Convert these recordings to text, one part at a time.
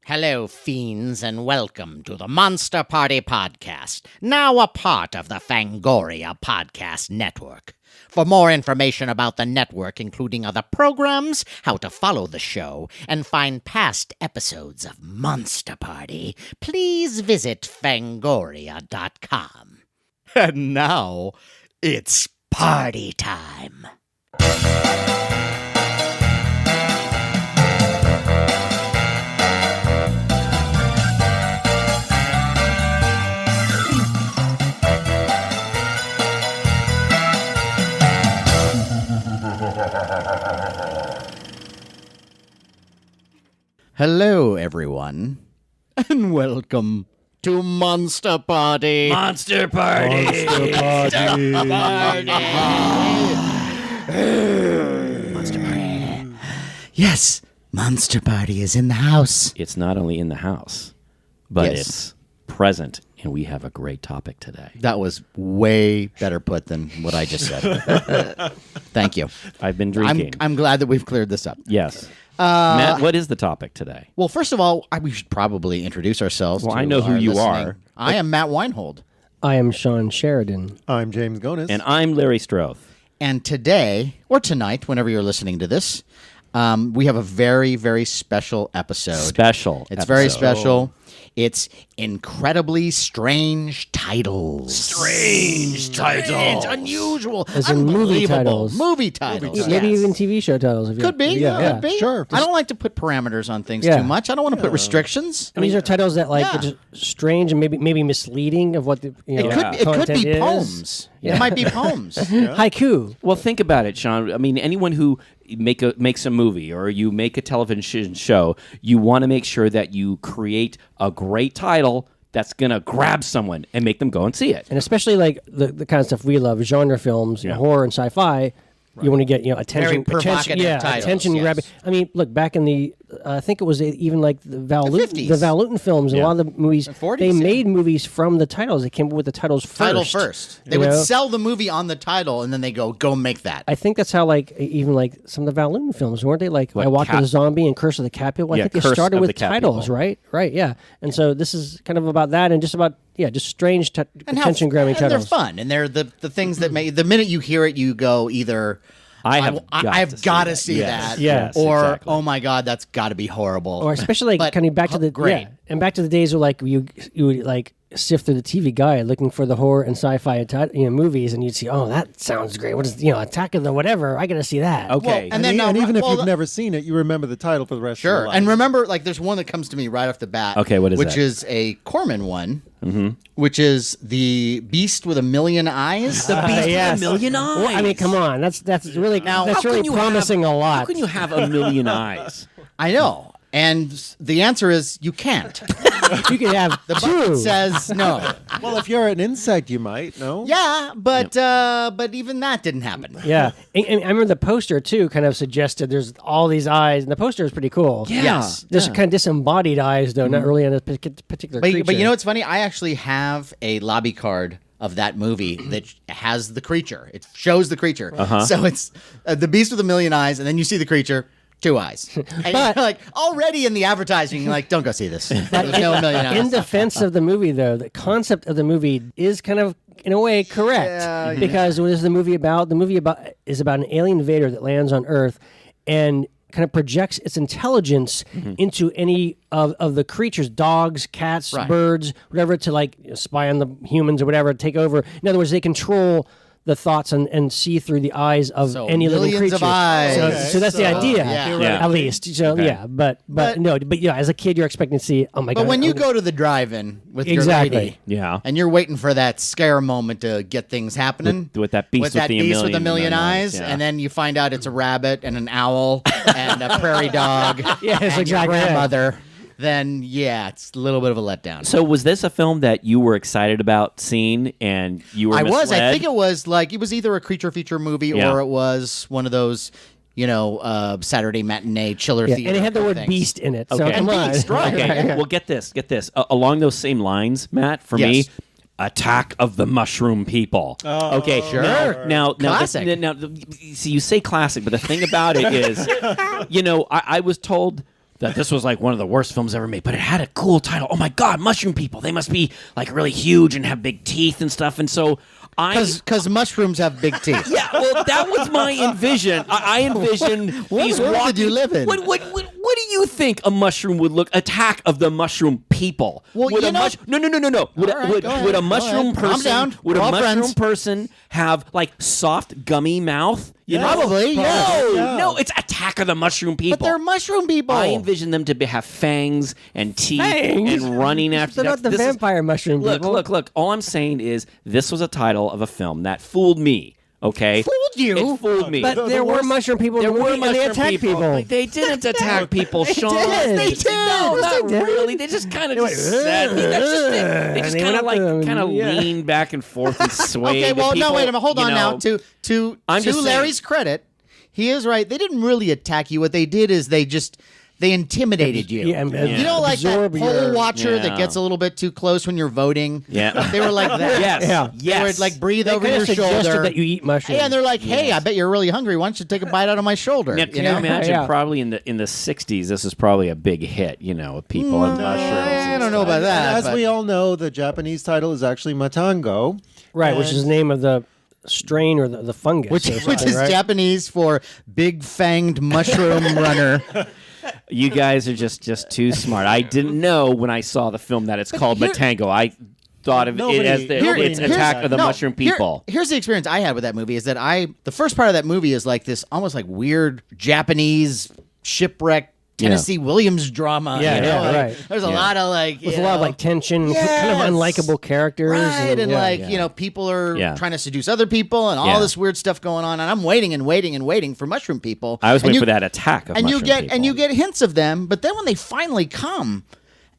Hello, fiends, and welcome to the Monster Party Podcast, now a part of the Fangoria Podcast Network. For more information about the network, including other programs, how to follow the show, and find past episodes of Monster Party, please visit fangoria.com. And now, it's party time. Hello, everyone, and welcome to Monster Party. Monster Party! Monster Party! Monster Party. Yes, Monster Party is in the house. It's not only in the house, but Yes. it's present, and we have a great topic today. That was way better put than what I just said. Thank you. I've been drinking. I'm glad that we've cleared this up. Yes. Matt, what is the topic today? Well, first of all, we should probably introduce ourselves. Well, to I know who our you listening. are. I am Matt Weinhold. I am SHAWN SHERIDAN. I'm James GONIS. And I'm Larry STROTHE. And today, or tonight, whenever you're listening to this, we have a very, very special episode. It's very special. It's incredibly strange titles. Strange titles. Unusual. As in movie unbelievable. titles. Movie titles. Maybe yes. even TV show titles. If you Could be. Yeah. Could be. Sure. I don't like to put parameters on things Yeah. too much. I don't want to put restrictions. And these are titles that Yeah. are just strange and maybe misleading of what the It could content be is. poems. Yeah. It might be poems. Haiku. Well, think about it, Sean. I mean, anyone who makes a movie or you make a television show, you want to make sure that you create a great title that's going to grab someone and make them go and see it. And especially like the kind of stuff we love, genre films, horror and sci-fi. You want to get attention, provocative titles, attention yes. grabbing. I mean, look back in the I think it was even like the Val The Lewton, 50s. the Val Lewton films. And a lot of the movies, 40s, they yeah. made movies from the titles. They came up with the titles first. Title first. They You would know? sell the movie on the title, and then they go make that. I think that's how even some of the Val Lewton films, weren't they? Like I Walked with a Zombie and Curse of the Cat People. I think they Curse started of with the Cat titles, People. right, yeah. And so this is kind of about that, and just about just strange attention grabbing and titles. they're fun, and they're the things that make the minute you hear it, you go either I've got to see that, Yes, or exactly. Oh my God, that's got to be horrible. Or especially like kind of back to the great. and back to the days where like you would like sift through the TV guide looking for the horror and sci-fi movies, and you'd see, oh, that sounds great. What is Attack of the whatever? I got to see that. Okay. and then and even if you've never seen it, you remember the title for the rest of your Sure, life. and remember, like, there's one that comes to me right off the bat. Okay, what is which that? is a Corman one, which is the Beast with a Million Eyes. The Beast yes. with a Million Eyes. Well, I mean, come on, that's really Now, that's How really can you promising have- a lot. How can you have a million eyes? I know, and the answer is you can't. You could have The two. bucket says no. Well, if you're an insect, you might, no? Yeah, but even that didn't happen. Yeah, and I remember the poster too. Kind of suggested there's all these eyes, and the poster is pretty cool. Yeah. Yes. There's kind of disembodied eyes, though, not really on a particular creature. But you know what's funny? I actually have a lobby card of that movie that has the creature. It shows the creature. So it's the Beast with a Million Eyes, and then you see the creature. 2 eyes. And you're like already in the advertising, you're like, don't go see this. There's no million eyes. In defense of the movie, though, the concept of the movie is kind of, in a way, correct. Because what is the movie about? The movie is about an alien invader that lands on Earth and kind of projects its intelligence into any of the creatures, dogs, cats, birds, whatever, to like spy on the humans or whatever, take over. In other words, they control the thoughts and see through the eyes of any living millions creature. of eyes. So that's the idea, Yeah. at least. So but as a kid, you're expecting to see. Oh my god! But when you go to the drive-in with Exactly. your lady, Yeah. and you're waiting for that scare moment to get things happening With that beast with with a million eyes, yeah. and then you find out it's a rabbit and an owl and a prairie dog Yes, and exactly. your grandmother, then it's a little bit of a letdown. So was this a film that you were excited about seeing and you were misled? I think it was either a creature feature movie or it was one of those, Saturday matinee chiller theater. and it had the word things. beast in it. So Okay. come on. Beast, right. Okay, well, get this. Along those same lines, Matt, for me, Yes. Attack of the Mushroom People. Okay, sure. Now, Classic. see, you say classic, but the thing about it is, I was told that this was like one of the worst films ever made, but it had a cool title. Oh my God, mushroom people! They must be like really huge and have big teeth and stuff. And so Because mushrooms have big teeth. yeah, well, that was my envision. I envisioned these world walking. did you live in? What do you think a mushroom would look? Attack of the Mushroom People. Well, would you a know- No. Would, All right, would, go ahead, would a go mushroom ahead. Calm person? down. Would We're a all mushroom friends. person have like soft, gummy mouth? You know? Probably, yeah. No, Yeah. no, it's Attack of the Mushroom People. But they're mushroom people. I envision them to have fangs and teeth Fangs? and running after. They're not the this is- vampire mushroom Look, people. look. All I'm saying is this was a title of a film that fooled me. Okay, Fooled you? It fooled me. But there were mushroom people There in the were movie, and they mushroom attacked people. Like, they didn't attack people, Sean. did. They did. No, Yes, not they did. really. They just kind of went, said. That's just it. They and just they kind went of up like to them, kind of yeah. leaned back and forth and swayed. Okay, well, The people, no, wait a minute. Hold on you now. know, To I'm just saying. Larry's credit, he is right. They didn't really attack you. What they did is they intimidated you. Yeah, You know, like that absorb poll your- watcher Yeah. that gets a little bit too close when you're voting. Yeah. They were like that. Yes. Yeah. They would Yes. like breathe They over kinda your suggested shoulder. that you eat mushrooms. Yeah, and they're like, "Hey, I bet you're really hungry. Why don't you take a bite out of my shoulder?" Now, can you know? imagine? Yeah. Probably in the '60s, this is probably a big hit. You know, with people and mushrooms. I and don't know stuff. about that. As but- we all know, the Japanese title is actually Matango. right, which is the name of the strain or the fungus, which or something, is right? Japanese for big fanged mushroom runner. You guys are just too smart. I didn't know when I saw the film that it's called here- Matango. I thought of it as nobody it's knew Attack that. of the Mushroom People. Here's the experience I had with that movie is that the first part of that movie is like this almost like weird Japanese shipwreck Tennessee Williams drama. Yeah, you know, yeah, like, right. There's a lot of like With you a lot of know, like tension, kind of Yes. unlikable characters, Right, and yeah, like, yeah. you know, people are Yeah. trying to seduce other people and all Yeah. this weird stuff going on. And I'm waiting and waiting and waiting for mushroom people. I was And waiting you- for that attack of and mushroom you get people. and you get hints of them, but then when they finally come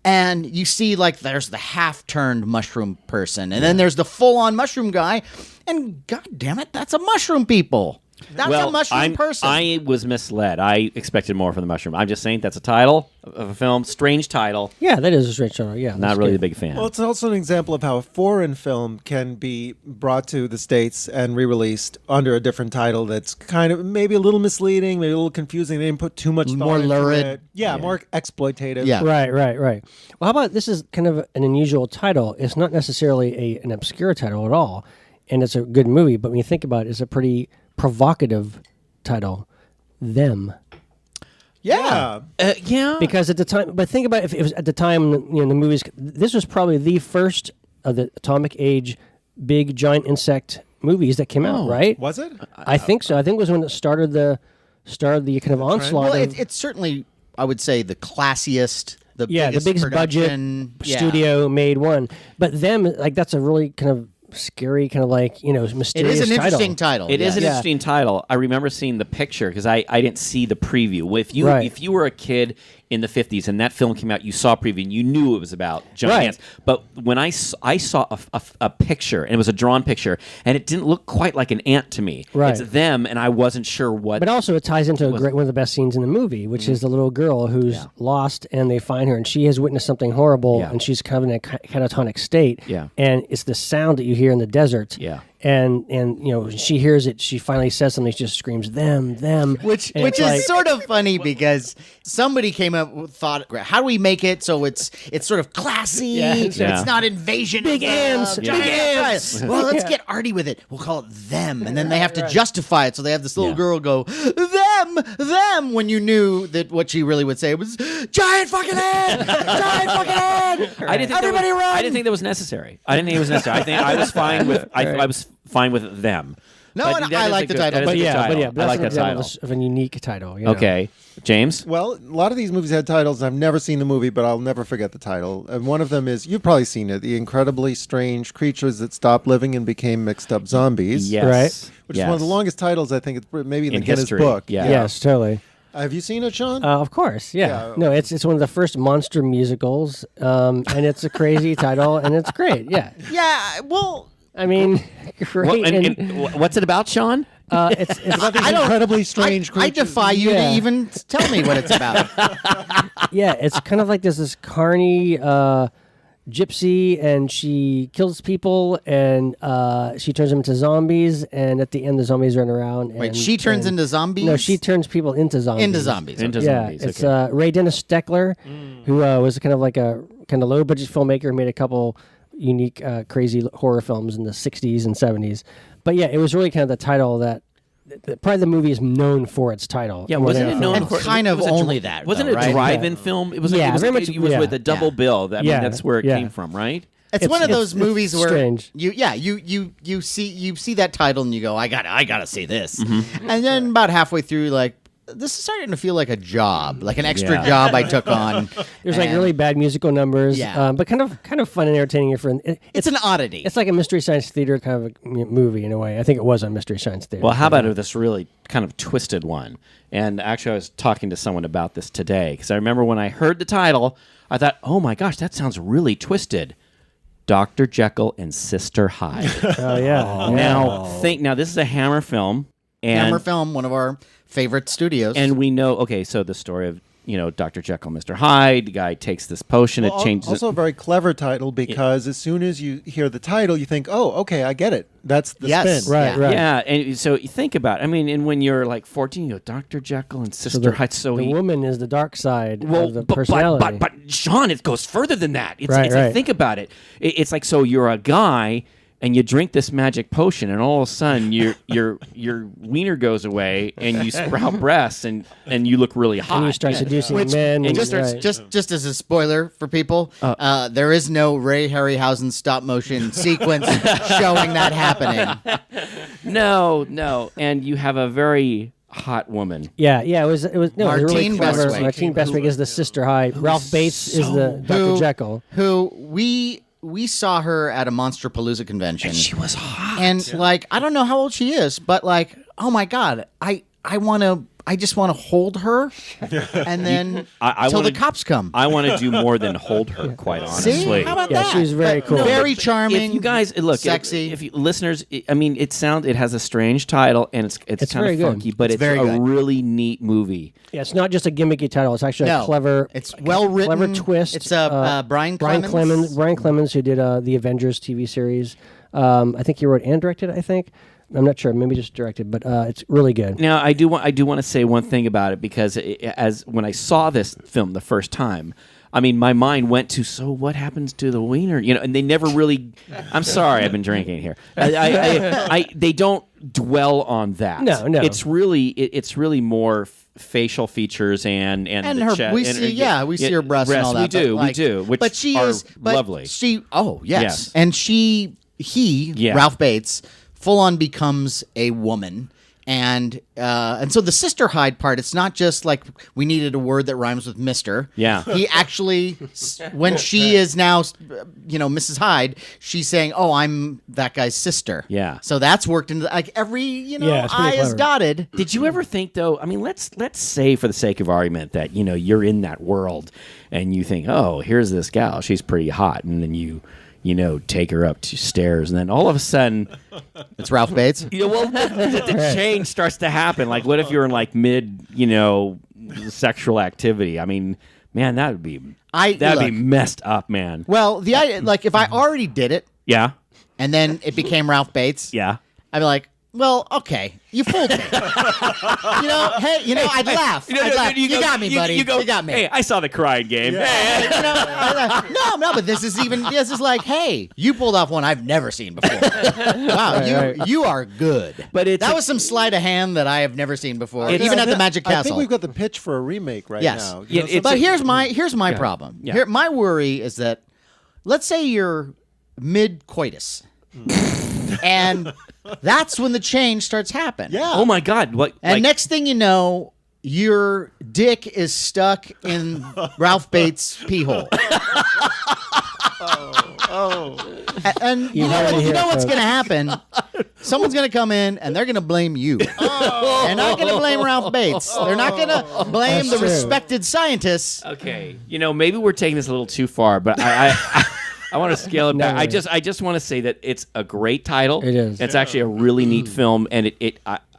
and you see like there's the half-turned mushroom person and then there's the full-on mushroom guy, and god damn it, that's a mushroom people. That's a mushroom person. I was misled. I expected more from the mushroom. I'm just saying that's a title of a film. Strange title. Yeah, that is a strange genre. Yeah, Not that's really good. a big fan. Well, it's also an example of how a foreign film can be brought to the States and re-released under a different title that's kind of maybe a little misleading, maybe a little confusing. They didn't put too much More thought into lurid. it. Yeah, more exploitative. Yeah. Right. Well, how about this is kind of an unusual title. It's not necessarily an obscure title at all, and it's a good movie. But when you think about it, it's a pretty provocative title. Them. Yeah. Yeah. Because at the time, but think about if it was at the time, you know, the movies. This was probably the first of the atomic age, big giant insect movies that came out. Right? Was it? I think so. I think it was when it started the kind of onslaught. well, of, it's certainly I would say the classiest, the yeah, the biggest budget production. Yeah. studio made one. But them, like that's a really kind of scary, kind of like, you know, It mysterious is an interesting title. It is an Yeah. interesting title. I remember seeing the picture because I didn't see the preview. Right. If you were a kid in the 50s and that film came out, you saw a preview and you knew it was about giant Right. ants. But when I saw a picture, and it was a drawn picture, and it didn't look quite like an ant to me. Right. It's them, and I wasn't sure what. But also, it ties into one of the best scenes in the movie, which is the little girl who's lost, and they find her, and she has witnessed something horrible, Yeah. and she's kind of in a catatonic state. Yeah. And it's the sound that you hear in the desert. Yeah. And you know, she hears it. She finally says something. She just screams, "Them." Which And is it's like- sort of funny because somebody came up with thought, how do we make it so it's sort of classy, Yes. Yeah. it's not invasion, Big of, ants, giant big ants. Right. Well, let's Yeah. get arty with it. We'll call it them, and then they have to justify it. So they have this little Yeah. girl go them when you knew that what she really would say was giant fucking ant, giant fucking ant. I didn't think Everybody run. I didn't think that was necessary. I didn't think it was necessary. I think I was fine with. I was fine with them. No, But and that I is like a the good- title, that is but a good yeah, title. but I that's like an that example title. of a unique title. You know? Okay, James. Well, a lot of these movies had titles. I've never seen the movie, but I'll never forget the title. And one of them is, you've probably seen it, The Incredibly Strange Creatures That Stopped Living and Became Mixed Up Zombies. Yes. Right. Which is one of the longest titles, I think, it's maybe in the Guinness history. Book. Yeah. Yes, totally. Have you seen it, Sean? Of course, yeah. Yeah. No, it's one of the first monster musicals, and it's a crazy title, and it's great. Yeah, Yeah, well, I mean, great. What, and, and what's it about, Sean? it's About these I don't- incredibly strange I creatures. defy you Yeah. to even tell me what it's about. yeah, it's kind of like this carny, gypsy, and she kills people, and she turns them into zombies, and at the end the zombies run around. Wait, and, she turns and- into zombies? No, she turns people into zombies. Into zombies. Into Yeah, zombies. it's okay. Ray Dennis Steckler, who was kind of like a kind of low budget filmmaker who made a couple unique, crazy horror films in the 60s and 70s. But yeah, it was really kind of the title that probably the movie is known for its title. Yeah, more wasn't than it known anything And else. for kind of was it only that, Wasn't though, it a right? drive-in film? It was. Yeah, it was, very much- it was yeah. with a double bill. I mean, Yeah, that's where it yeah. came from, right? It's one of those it's movies where strange. you see that title and you go, I gotta see this, Mm-hmm. and then about halfway through, like, this is starting to feel like a job, like an extra Yeah. job I took on. There's like And really bad musical numbers, Yeah. but kind of fun and entertaining. it's an oddity. It's like a Mystery Science Theater kind of a movie in a way. I think it was a Mystery Science Theater. Well, how about this really kind of twisted one? And actually, I was talking to someone about this today because I remember when I heard the title, I thought, oh my gosh, that sounds really twisted. Dr. Jekyll and Sister Hyde. Oh yeah. Now this is a Hammer film. And, Hammer Film, one of our favorite studios. And we know, okay, so the story of, Dr. Jekyll, Mr. Hyde, the guy takes this potion, it changes Also, a very clever title because as soon as you hear the title, you think, "Oh, okay, I get it. That's the Yes. spin." Right. Yeah, and so you think about it. I mean, and when you're like 14, you go, Dr. Jekyll and Sister Hyde. So the he, woman is the dark side well, of the but personality. but Sean, it goes further than that. It's Right, like, right. think about it. It's like, so you're a guy and you drink this magic potion, and all of a sudden your wiener goes away, and you sprout breasts, and you look really hot. and you start seducing men. just, right. just as a spoiler for people, there is no Ray Harryhausen stop motion sequence showing that happening. No, and you have a very hot woman. Yeah, it was no, it was really Martine clever. Bestwick. Martine Bestwick is the Sister Hyde. Ralph Bates is the Dr. Jekyll. Who we saw her at a MONSTERPALOOZA convention. She was hot. And like, I don't know how old she is, but like, oh my God, I just want to hold her, and then I till the wanna- cops come. I want to do more than hold her, quite honestly. See, how about Yeah, that? she was very But cool. very charming. If you guys look, sexy. if you, listeners, I mean, it has a strange title and it's It's kind very of good. funky, but it's very a good. really neat movie. Yeah, it's not just a gimmicky title. It's actually No, a clever. it's well written. Clever twist. It's Brian Clemens. Brian Clemens, who did the Avengers TV series. I think he wrote and directed. I think. I'm not sure. Maybe just directed, but it's really good. Now, I do want to say one thing about it because as when I saw this film the first time, I mean, my mind went to, so what happens to the wiener? And they never really. I'm sorry, I've been drinking here. They don't dwell on that. No. It's really more facial features and her, chest, we see her breasts and all that. We do, which but she are is but lovely. Oh yes, Yes. and he Yeah. Ralph Bates full on becomes a woman. And so the Sister Hyde part, it's not just like we needed a word that rhymes with Mr. Yeah. He actually, when she is now, Mrs. Hyde, she's saying, "Oh, I'm that guy's sister." Yeah. So that's worked into like every, Yeah, it's pretty I is clever. dotted. Did you ever think, though? I mean, let's say for the sake of argument that you're in that world and you think, oh, here's this gal, she's pretty hot, and then you take her up to stairs, and then all of a sudden, It's Ralph Bates. the change starts to happen. Like, what if you're in like mid, sexual activity? I mean, man, that'd be messed up, man. Well, the idea, like if I already did it Yeah, and then it became Ralph Bates, yeah. I'd be like, well, okay, you fooled me. I'd laugh. I'd laugh. You got me, buddy. You got me. Hey, I saw the crying game. Hey. No, but this is like, hey, you pulled off one I've never seen before. Wow, you are good. But that was some sleight of hand that I have never seen before, It's- even at the Magic Castle. I think we've got the pitch for a remake right Yes. now. Yeah, it's but a- here's my problem. Yeah. Here, my worry is that, let's say you're mid-coitus, and that's when the change starts happening. Yeah. Oh my God! What? And next thing you know, your dick is stuck in Ralph Bates' pee hole. And you know what's going to happen? Someone's going to come in and they're going to blame you. They're not going to blame Ralph Bates. They're not going to blame That's the true. respected scientists. Okay, maybe we're taking this a little too far, but I want to scale it back. No. I just want to say that it's a great title. It is. It's actually a really neat film, and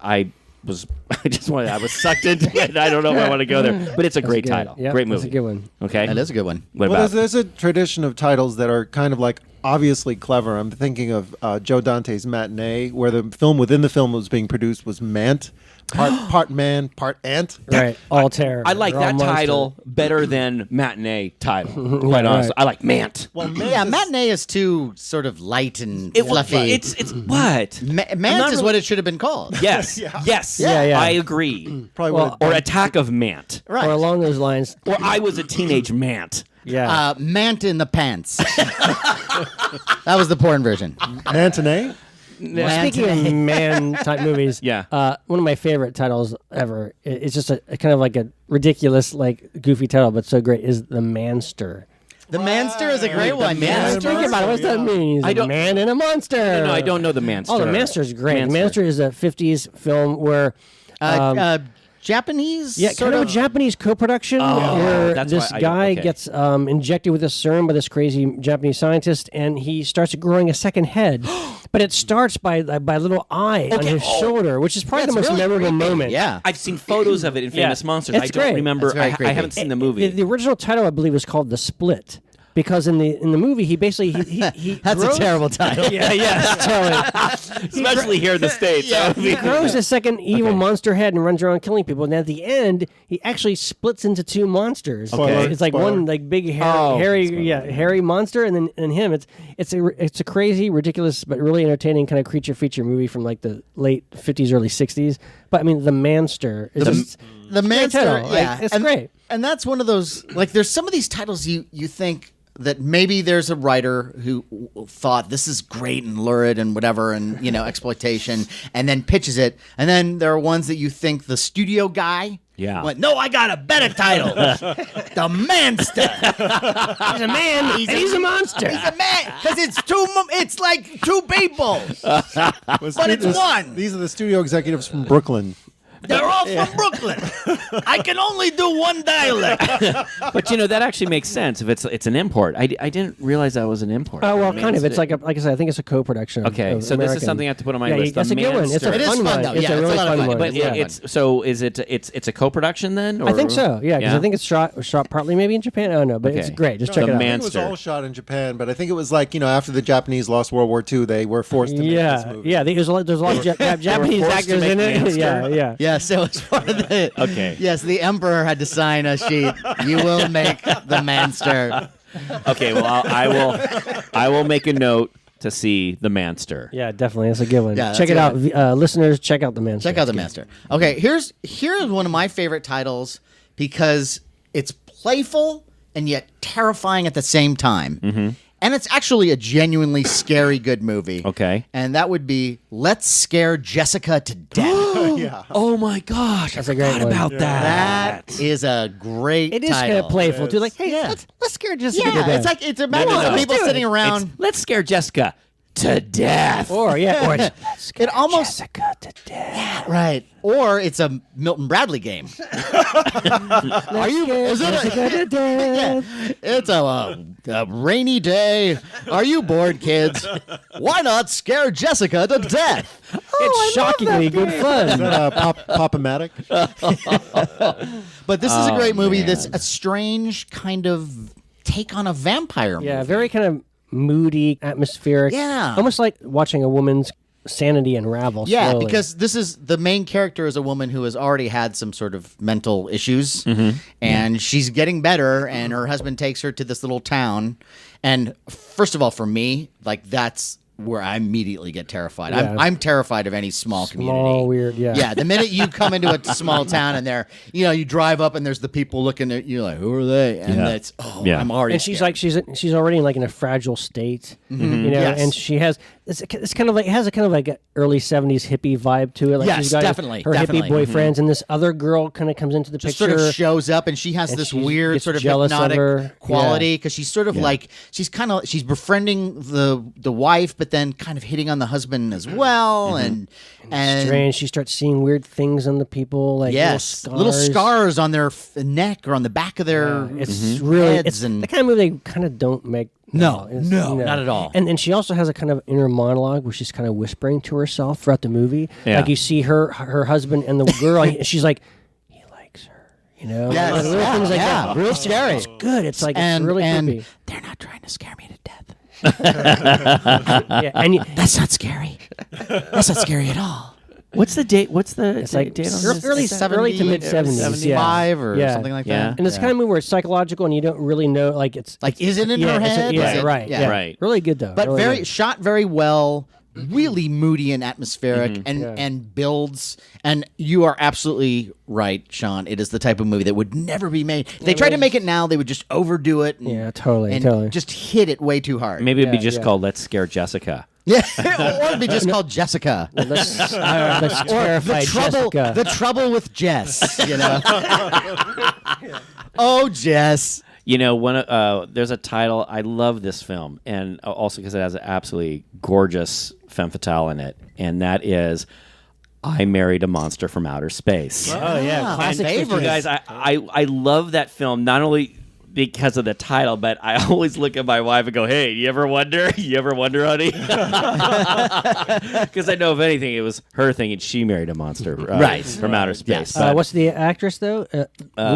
I I was sucked into it. I don't know if I want to go there, but it's a great title. Yep, Great movie. That's a good one. Okay, That is a good one. What Well, about? there's a tradition of titles that are kind of like obviously clever. I'm thinking of Joe Dante's Matinee, where the film within the film was being produced was Mant, part man, part ant. Right. All terror. I like They're all that monster. title better than matinee title. Quite honestly, I like Mant. Well, Yeah, matinee is too sort of light and It fluffy. It's what? Mant is what it should have been called. Yes, yes, Yeah. I agree. Probably Well, would Or Attack of Mant. Right. Or along those lines. Or I was a teenage Mant. Yeah. Mant in the pants. That was the porn version. Matinee? Speaking of man-type movies, Yeah. one of my favorite titles ever. It's just a kind of like a ridiculous, like goofy title, but so great. Is The Manster. The Manster is a great one. Manster. Think about it. What's that mean? He's I a don't- man and a monster. No, I don't know the Manster. Oh, The Manster is great. The Manster. Manster is a '50s film where. Japanese. Yeah, sort kind of a Japanese co-production where that's this why guy okay. gets injected with a serum by this crazy Japanese scientist, and he starts growing a second head. But it starts by a little eye on his shoulder, which is probably the most really memorable creepy. moment. Yeah. I've seen photos of it in Famous Monsters. It's I don't great. remember. It's very I creepy. haven't seen the movie. The original title, I believe, was called The Split. Because in the movie, he basically he That's grows, a terrible title. yeah, totally. Especially here in the States. Yeah. He grows a second evil monster head and runs around killing people. And at the end, he actually splits into two monsters. Spoiler. It's like Spoiler. one like big hairy monster, and then him. It's a crazy, ridiculous, but really entertaining kind of creature feature movie from like the late 50s, early 60s. But I mean, The Manster is just The Manster, title. Like, yeah, it's and, great. And that's one of those. Like, there's some of these titles you think that maybe there's a writer who thought this is great and lurid and whatever and exploitation, and then pitches it, and then there are ones that you think the studio guy went, no, I got a better title, The Manster. He's a man. He's a monster. He's a man because it's like two people, but it's one. These are the studio executives from Brooklyn. They're all from Brooklyn. I can only do one dialect. But that actually makes sense if it's an import. I didn't realize that was an import. Oh well, kind of. It's like I said, I think it's a co-production. Okay, of so this is American. something I have to put on my Yeah, list. that's a good one. It's a It is fun fun, one. though. It's Yeah, a it's a really lot of fun fun. one. But Yeah. is it's a co-production then? Or? I think so. Yeah, because Yeah? I think it's shot partly maybe in Japan. I don't know, but it's Okay. great. Just check The it out. Man- It was Manster. all shot in Japan, but I think it was like, after the Japanese lost World War II, they were forced to make this Yeah, movie. yeah. There's a lot of Japanese forced to actors make in it. Manster. Yeah. Yes, it was part of the. Okay. Yes, the emperor had to sign a sheet. You will make the Manster. Okay, well I will make a note to see The Manster. Yeah, definitely. That's a good one. Yeah, check that's it out, listeners. Check out the man. Check out the Manster. Okay, here's one of my favorite titles because it's playful and yet terrifying at the same time. Mm-hmm. And it's actually a genuinely scary good movie. Okay. And that would be Let's Scare Jessica to Death. Yeah. Oh my gosh, That's a great one. about that. That is a great It is title. kind of playful too. Like, hey, Yeah. let's scare Jessica. to Yeah, death. it's imagine No, some let's people do it. sitting around. Let's scare Jessica to death. or let's scare It almost Jessica to death. right. Or it's a Milton Bradley game. Are you? Is it Jessica to death? It's a rainy day. Are you bored, kids? Why not scare Jessica to death? It's shockingly good Is fun. that Pop-O-Matic? But this is a great movie. man. That's a strange kind of take on a vampire Yeah, movie. very kind of moody, atmospheric. Yeah. Almost like watching a woman's sanity unravel. Yeah, slowly. because this is the main character is a woman who has already had some sort of mental issues, and she's getting better. And her husband takes her to this little town. And first of all, for me, like that's where I immediately get terrified. Yeah. I'm terrified of any small community. weird, yeah. Yeah, the minute you come into a small town and there, you drive up and there's the people looking at you like, who are they? And Yeah. it's Yeah. I'm already. and she's scared. like she's already in a fragile state, Yes. and she has it's kind of like it has a kind of like an early 70s hippie vibe to it. Like Yes, she's got definitely, her definitely. hippie boyfriends, and this other girl kind of comes into the just picture. sort of shows up and she has and this she weird gets sort of jealous of hypnotic her. quality because she's sort of like she's befriending the wife but then kind of hitting on the husband as well and Strange. She starts seeing weird things on the people, like yes little scars on their neck or on the back of their It's really heads it's and the kind of movie they kind of don't make No, It's- not at all. And she also has a kind of inner monologue where she's kind of whispering to herself throughout the movie. Yeah. Like you see her husband and the girl, and she's like, he likes her. Yes, Like little things like that. real scary. It's good. It's like and, it's really and creepy. they're not trying to scare me to death. Yeah, and That's not scary. That's not scary at all. What's the date? What's the It's like date on early this? Early Is that early to 70s, mid-70s, 75 or yeah. something like Yeah. that. and it's the kind of movie where it's psychological and you don't really know. Like it's Like, is it in yeah, her it's- head? yeah, Is it- right. yeah. Yeah. Right. Really good though. But really very good. shot very well, really moody and atmospheric, and Yeah. and builds. And you are absolutely right, Sean. It is the type of movie that would never be made. If they tried to make it now, they would just overdo it. And, Yeah, totally, and totally. just hit it way too hard. Maybe it'd be Yeah, just yeah. called "Let's Scare Jessica." Yeah, or it'd be just called Jessica. Let's Or terrify Jessica. The trouble with Jess. You know. Oh, Jess. You know, there's a title. I love this film, and also because it has an absolutely gorgeous femme fatale in it, and that is "I Married a Monster from Outer Space." Oh yeah, classic favorite. You guys, I love that film not only because of the title, but I always look at my wife and go, "Hey, you ever wonder? You ever wonder, honey?" Because I know if anything, it was her thing, and she married a monster Right. from outer space. Yes. But, what's the actress though?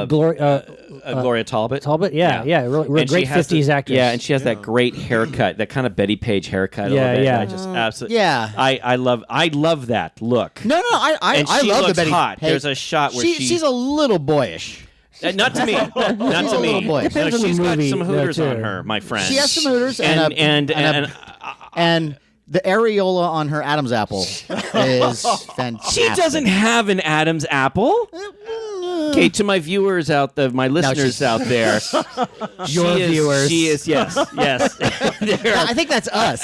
Gloria Gloria Talbot. Really, And great she has 50s actress. Yeah, and she has that great haircut, that kind of Betty Page haircut. a Yeah, little bit, yeah. and I just absolutely. Yeah. I love that look. No, I And she love looks the Betty. hot. Hey, There's a shot where she's a little boyish. Not to me. Not She's to a little me. boy. No, Depends on the she's got movie, some hooters though, on too. her, my friend. She has some hooters and and the areola on her Adam's apple is fantastic. she doesn't have an Adam's apple. Okay, to my viewers out there, my listeners she's- out there, Your viewers. She is yes. There are- I think that's us.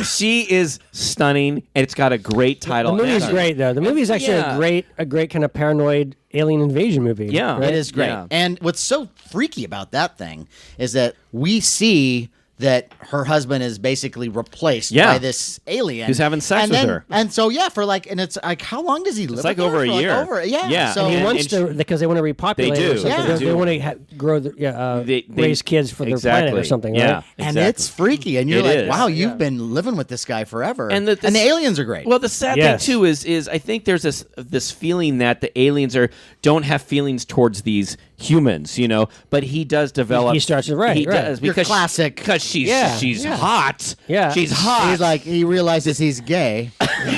she is stunning, and it's got a great title. The movie's And- great though. The movie's actually Yeah. a great kind of paranoid alien invasion movie. Yeah. right? It is great. Yeah. And what's so freaky about that thing is that we see that her husband is basically replaced Yeah. by this alien Who's having sex and with then, her. And so and it's like, how long does he live? like with her? over a For, year. Yeah. Yeah. So And he And- wants to because they want to repopulate They it or do. something. Yeah. They want to grow They- raise kids for their planet or something. Yeah, Right? and exactly. it's freaky, and you're It like, is. wow, you've been living with this guy forever. And And the the aliens are great. Well, the sad Yes. thing too is I think there's this feeling that the aliens don't have feelings towards these humans, but he does develop. He starts to write, He right. does Your because classic- because she's Yeah, she's yeah. hot. Yeah. she's hot. he's like, he realizes he's gay.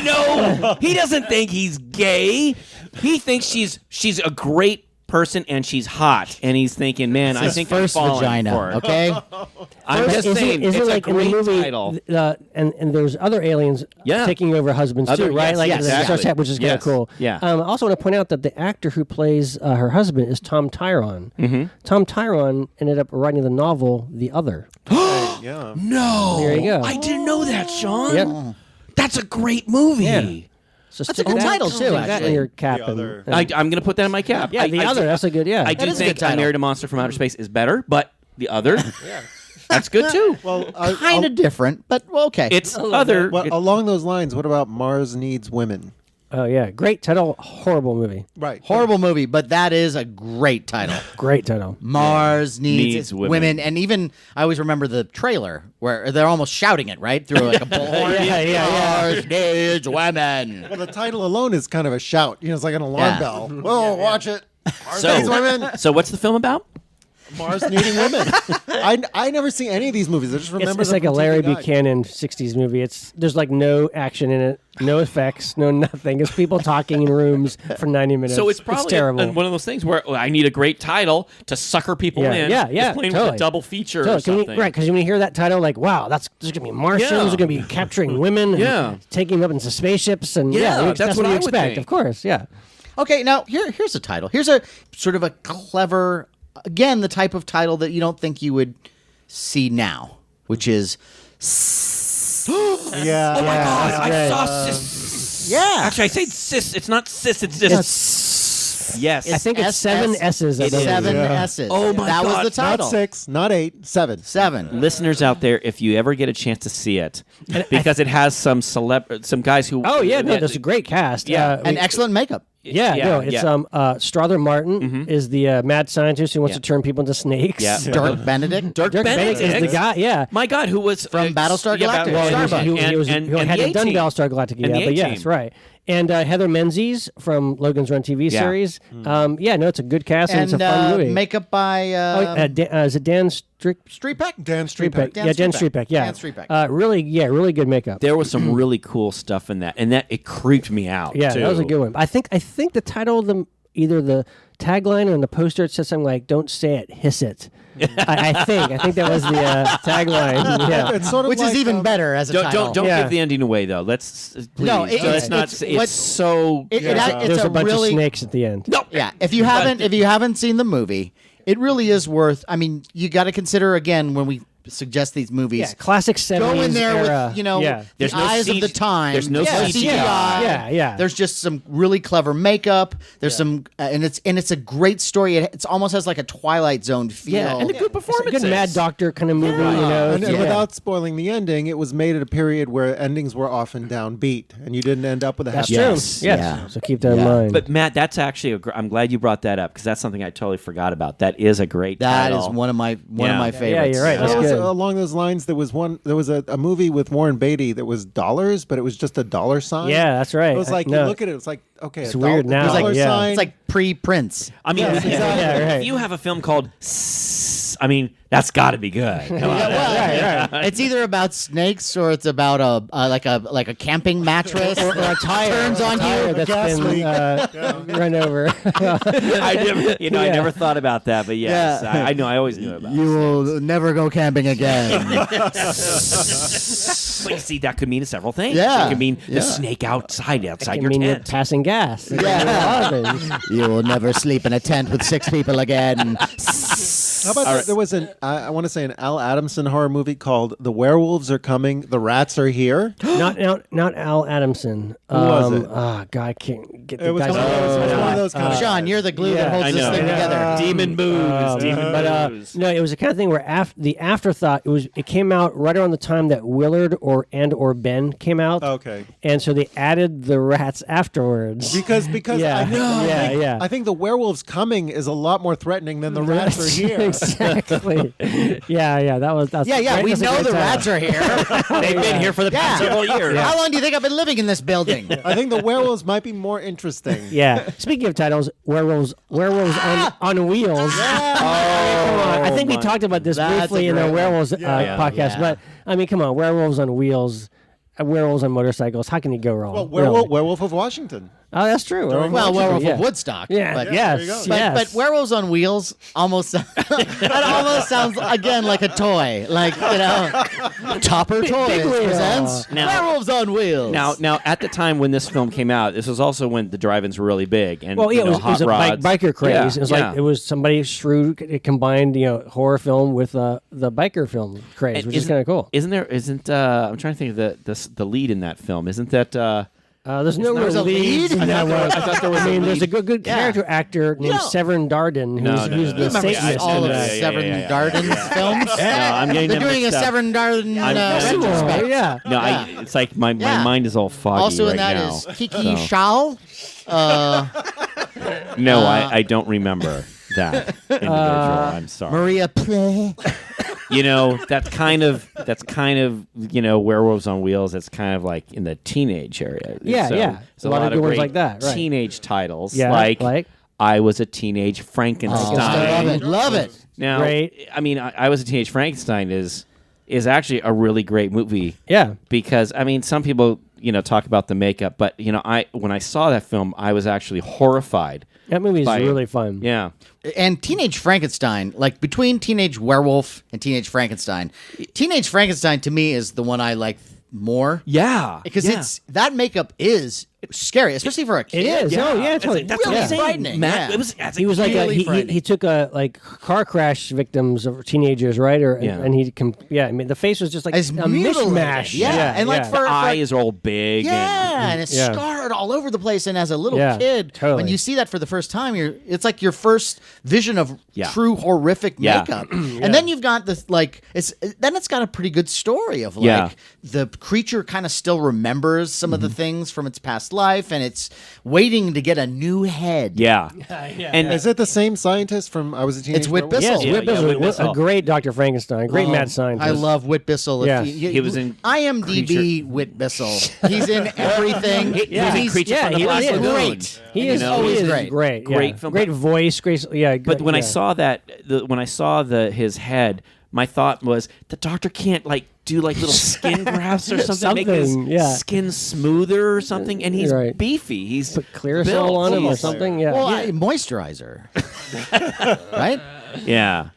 No, he doesn't think he's gay. He thinks she's a great person and she's hot, and he's thinking, man, I His think first I'm falling vagina, for her. okay? I'm just saying, Is it's it like a in the great movie, title. and there's other aliens Yeah. taking over husbands Other- too, right? yes, Like yes, it starts exactly. happening, which is kind Yes. of cool. Yeah. I also want to point out that the actor who plays her husband is Tom Tyrone. Mm-hmm. Tom Tyrone ended up writing the novel The Other. Yeah. No, There you go. I didn't know that, Sean. Yep. That's a great movie. Yeah. So That's a stick good that- title, too, stick that in actually. your cap. The and- Other. and- I'm going to put that in my cap. yeah, The Other. That's a good. Yeah. I That do is a good think I title. Married a Monster from Outer Space is better, but The Other, that's good too. Well, Kind of different, but well, okay. It's Other. well, along those lines, what about Mars Needs Women? Oh yeah, great title. Horrible movie. Right. horrible movie, but that is a great title. Great title. Mars needs Needs women. women, and even I always remember the trailer where they're almost shouting it right through like a bullhorn. Yeah. Mars needs women. Well, the title alone is kind of a shout. It's like an alarm Yeah. bell. Well, watch it. Mars Needs Women. So what's the film about? Mars Needing Women. I never see any of these movies. I just remember It's them like a from Larry TV Guide. Buchanan '60s movie. There's like no action in it, no effects, no nothing. It's people talking in rooms for 90 minutes. So it's probably terrible. one of those things where I need a great title to sucker people Yeah, in. yeah, It's playing with totally. a double feature So, or something. right, because when you hear that title, like, wow, there's gonna be Martians, Yeah. there's gonna be capturing women, and Yeah. taking them up into spaceships, and Yeah, that's that's what what you I would expect, think. of course, yeah. Okay, now here's a title. Here's a sort of a clever, again, the type of title that you don't think you would see now, which is Yeah. I right. saw sis. yeah. Actually, I say sis. It's not sis. It's just Yes. I think it's 7 S's. It's 7 Yeah. S's. Oh my that God. was the title. Not 6, not 8, 7. 7. Listeners out there, if you ever get a chance to see it, because it has some guys who. Oh yeah, no, there's a great cast. Yeah. And excellent makeup. Yeah, no, it's Strother Martin is the mad scientist who wants to turn people into snakes. Yeah. Dirk Benedict. Dirk Benedict is the guy. Yeah. My God, who was From Battlestar Galactica. Well, Starbuck. he hadn't done Battlestar Galactica And yet, the but A-Team. yes, right. And Heather Menzies from Logan's Run TV series. Yeah, no, it's a good cast and, it's a fun movie. Makeup by is it Dan Streepek? Dan Streepek? Streepek. Yeah, Dan Streepek. Yeah, Dan Streepek. really good makeup. There was some really cool stuff in that, and that it creeped me out. Yeah, too. that was a good one. I think the title of either the tagline or in the poster it says something like "Don't say it, hiss it." I think that was the tagline. Yeah. It's sort of Which like, is even better as a title. Don't Yeah. give the ending away though. Let's please. No, let's not. It's so. It's There's a bunch really, of snakes at the end. No. Yeah, if you haven't seen the movie, it really is worth. I mean, you got to consider again when we suggest these movies. Yeah, classic 70s Go in there era. with the There's no eyes of the time. there's no CGI. Yeah. There's just some really clever makeup. There's some, and it's a great story. It's almost has like a Twilight Zone feel. Yeah, and the good It's a performances. good Mad Doctor kind of movie, you know. And Yeah. without spoiling the ending, it was made at a period where endings were often downbeat, and you didn't end up with a That's happy true. ending. Yes. Yeah. So keep that in Yeah. mind. But Matt, that's actually I'm glad you brought that up because that's something I totally forgot about. That is a great That title. is one of my Yeah. favorites. you're right. That's That was good. along those lines. There was a movie with Warren Beatty that was dollars, but it was just a dollar sign. Yeah, that's right. It was like No. you look at it, it's like okay, It's a weird now. dollar Yeah. sign. It's like pre-Prince. I mean, Yeah, right. if you have a film called, I mean, that's got to be good. Come on. It's either about snakes or it's about like a camping mattress or a tire turns on you. that's been run over. I never thought about that, but yes, Yeah. I know. I always knew about. You will never go camping again. But see, that could mean several things. Yeah. It could mean Yeah. the snake outside I your mean, you're tent. passing gas. Yeah. A lot of things. You will never sleep in a tent with 6 people again. How about there was I want to say an Al Adamson horror movie called "The Werewolves Are Coming, the Rats Are Here." not Al Adamson. Who was it? Oh God, I can't get the It was guy's one of those, name. one of those kind of. Sean, you're the glue that holds I this know. thing together. Demon booze. Demon But booze. no, it was the kind of thing where the afterthought it came out right around the time that Willard or Ben came out. Okay. And so they added the rats afterwards. Because Yeah. I think the werewolves coming is a lot more threatening than the rats are here. Exactly. Yeah. That's Yeah, we that's a know great the title. rats are here. They've been here for the past several years. How long do you think I've been living in this building? I think the werewolves might be more interesting. Yeah. Speaking of titles, werewolves on wheels. Come on. I think we my- talked about this That's briefly a in the great one. werewolves podcast, Yeah. but I mean, come on, werewolves on wheels, werewolves on motorcycles. How can you go wrong? Well, Really? Werewolf of Washington. Oh, that's true. Well, Werewolf yeah. of Woodstock. Yeah. But, Yes. there you go. Yes. But Werewolves on Wheels almost that almost sounds again like a toy, like Topper Toys wheel. presents Werewolves on Wheels. Now, at the time when this film came out, this was also when the drive-ins were really big. And Well, yeah, you know, it was a hot rods. biker craze. Yeah, It was yeah. like it was somebody shrewd. It combined, horror film with the biker film craze, And which is kind of cool. Isn't I'm trying to think of the lead in that film. Isn't that? There's no there real a leads lead? in that one. I thought there was I mean, a there's a lead. good character actor named Severin Darden, who's the Remember Satanist. all in of that. Severin Darden's films? No, I'm getting They're them doing a mixed up. Severin Darden I'm- retrospect. Yeah. No, it's like my mind is all foggy Also right in that now. is Kiki Shaw. No, I don't remember that individual. I'm sorry. Maria Play. That's kind of Werewolves on Wheels. That's kind of like in the teenage area. Yeah, So, yeah. there's A lot of good ones great like that, right. Teenage titles, Yeah, like I Was a Teenage Frankenstein. Love it. Now, Great. I mean, I Was a Teenage Frankenstein is actually a really great movie. Yeah. Because I mean, some people talk about the makeup, but when I saw that film, I was actually horrified. That movie is by it. really fun. Yeah. And Teenage Frankenstein, like between Teenage Werewolf and Teenage Frankenstein to me is the one I like more. Yeah. Because that makeup is scary, especially for a kid. It is. Yeah. Oh, yeah, It's totally. like, that's what Really I'm saying, frightening, Matt. yeah. It was. That's He was like really he frightening. took like car crash victims of teenagers, right? Or Yeah. and I mean the face was just like It's a mutilated. mishmash. Yeah, and like The eyes are all big. Yeah, and it's Yeah. scarred all over the place. And as a little Yeah, kid, totally. when you see that for the first time, it's like your first vision of Yeah. true horrific Yeah. makeup. And then you've got this it's got a pretty good story of like Yeah. the creature kind of still remembers some of the things from its past life, and it's waiting to get a new head. Yeah. And Is it the same scientist from I Was a Teenage It's Whit Werewolf? Bissell. Yes, Whit Bissell, Whit Bissell. a great Dr. Frankenstein, great mad scientist. I love Whit Bissell. Yeah. He was in IMDb Whit Bissell. He's in everything. He was in Creature from the he Black is Lagoon. great. He is always great. great. Great film. great voice, great. Yeah, But when I yeah. saw that, when I saw his head, my thought was the doctor can't like do like little skin grafts or something, make his Something, yeah. skin smoother or something, and he's Right. beefy. He's put Clearasil built. on him or He's- something. Yeah. Well, moisturizer. Right? Yeah,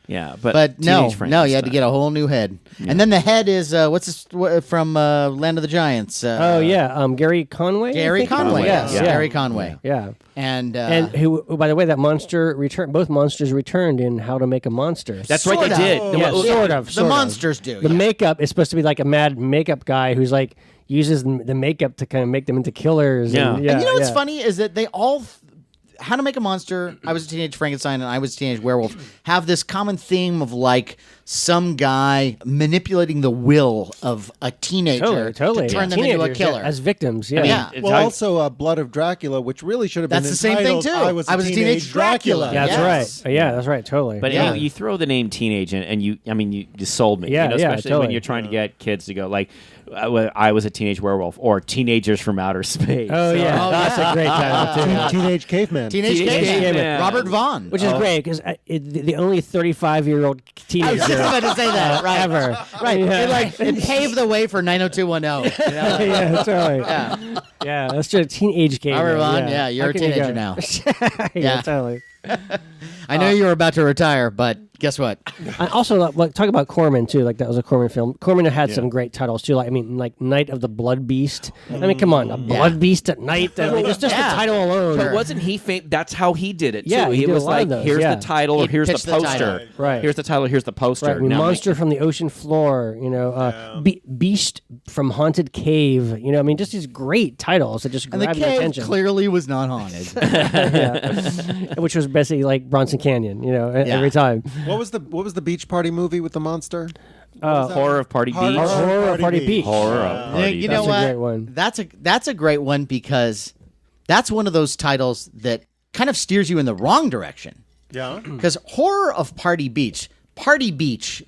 But Teenage no, you had to Frankenstein. get a whole new head. And then the head is from Land of the Giants? Oh yeah, Gary Conway. I Gary think? Conway. Yes, Yes, yeah. Gary Conway. Yeah. And Who, by the way, that monster returned. Both monsters returned in How to Make a Monster. That's right, they Sort of. did. Oh, The- yeah, well, sort of. the sort of. monsters do. The yeah. makeup is supposed to be like a mad makeup guy who's like uses the makeup to kind of make them into killers. Yeah. And, yeah. And you know what's yeah. funny is that they all, How to Make a Monster, I Was a Teenage Frankenstein, and I Was a Teenage Werewolf, have this common theme of like some guy manipulating the will of a teenager Totally. to turn them into a Teenagers, yeah, killer. as victims. Yeah. Yeah. It's Well, how- also Blood of Dracula, which really should have been That's the same thing, entitled too. I Was a Teenage Dracula. That's Yes. right. Yeah, that's right. Totally. But Yeah. you know, you throw the name teenage and you sold me. Yeah, you know, yeah, especially when totally. you're trying to get kids to go like, I Was a Teenage Werewolf or Teenagers from Outer Space. oh yeah, Oh, that's yeah. a great title too. Teenage Caveman. Teenage Teenage Caveman. Caveman. Robert Vaughn. Which is great because the only 35-year-old I teenager was just about to say that. Right. ever. Right. Yeah. It paved the way for 90210. You know? Yeah, that's right. Yeah, that's just a teenage game. Robert Vaughn, yeah, you're How a can you teenager go? now. yeah, Yeah. totally. I know you were about to retire, but guess what? I also like, talk about Corman too. Like that was a Corman film. Corman had some great titles too. Like like Night of the Blood Beast. I mean, come on, a Blood Beast at night. I mean, just the title alone. But wasn't he that's how he did it too. Yeah, he it did was a lot of like those, here's yeah. the title or He here's the pitched the poster. title. Right. Here's the title, here's the poster. Right, I mean, Now Monster from the Ocean Floor, Beast from Haunted Cave, I mean, just these great titles that just And the grab your cave attention. clearly was not haunted. Which was basically like Bronson Canyon, every time. What was the beach party movie with the monster? Horror of Party Beach. Horror of Party Beach. Horror of Party you Beach. know That's a what? great one. That's a great one because that's one of those titles that kind of steers you in the wrong direction. Yeah. Because Horror of Party Beach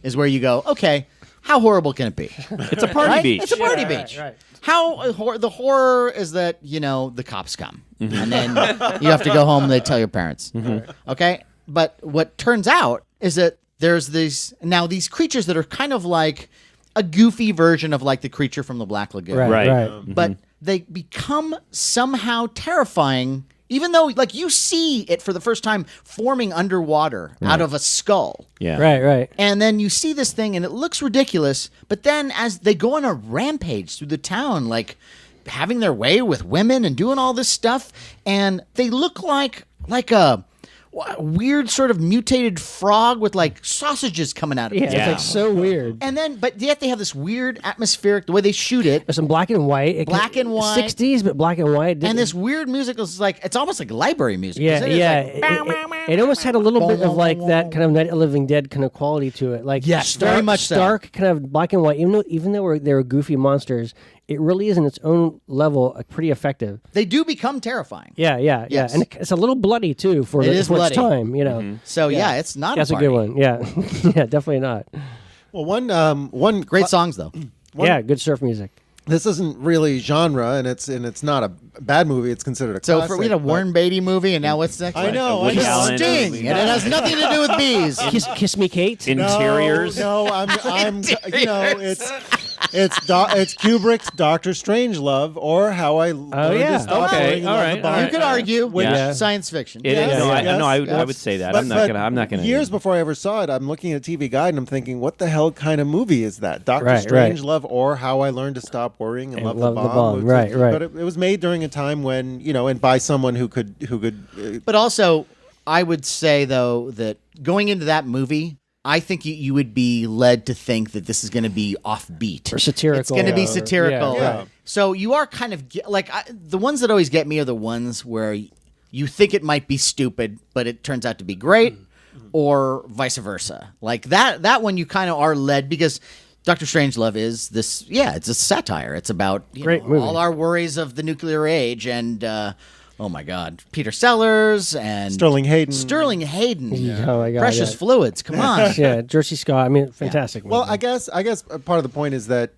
is where you go, okay, how horrible can it be? It's a party Right? beach. It's a party beach. right. How the horror is that the cops come and then you have to go home and they tell your parents. Okay, but what turns out is that there's these creatures that are kind of like a goofy version of like the creature from the Black Lagoon, Right. but they become somehow terrifying. Even though, like, you see it for the first time forming underwater out of a skull. Yeah. Right. And then you see this thing and it looks ridiculous, but then as they go on a rampage through the town, like having their way with women and doing all this stuff, and they look like a weird sort of mutated frog with like sausages coming out of Yeah, it. it's like so weird. And then, but yet they have this weird atmospheric, the way they shoot it, There's some black and white. Black and white. 60s, but black and white. and this weird music is like, it's almost like library music. Yeah, isn't it? yeah. It's like, It almost had a little bit of like that kind of Night of the Living Dead kind of quality to it. Like Yes, very much so. stark, kind of black and white. Even though they were goofy monsters, it really is in its own level pretty effective. they do become terrifying. Yeah, Yes. and it's a little bloody too for It is its bloody. time. So yeah, it's not That's a a party. good one. Yeah, yeah, definitely not. Well, one Great songs though. Yeah, good surf music. This isn't really genre, and it's not a bad movie. It's considered a So classic. we had a but- Warren Beatty movie, and now what's next? I know. Woody I know. Allen Sting, movie. and it has nothing to do with bees. Kiss Me Kate. Interiors. No, I'm it's It's Kubrick's Doctor Strangelove or How I Learned yeah. to Stop Okay, Worrying and all Love right, the Bomb. all You right. could argue with Yeah. science fiction. It is. Yes, No, yes, I would say that. But- I'm not gonna. Years before I ever saw it, I'm looking at a TV guide and I'm thinking, what the hell kind of movie is that? Doctor Right, right. Strangelove or How I Learned to Stop Worrying and Love the Love the Bomb. Bomb. Right, right. But it was made during a time when, and by someone who could. But also, I would say, though, that going into that movie, I think you would be led to think that this is going to be offbeat. Or satirical. It's going to be Or- satirical. yeah, right. So you are kind of the ones that always get me are the ones where you think it might be stupid, but it turns out to be great, or vice versa. Like that one, you kind of are led because Doctor Strangelove is this. Yeah, it's a satire. It's about Great movie. all our worries of the nuclear age and. Oh my God, Peter Sellers and Sterling Hayden. Oh my God, Precious yeah. Fluids. Come on. Yeah, Jersey Scott. I mean, fantastic. Well, movie. I guess part of the point is that,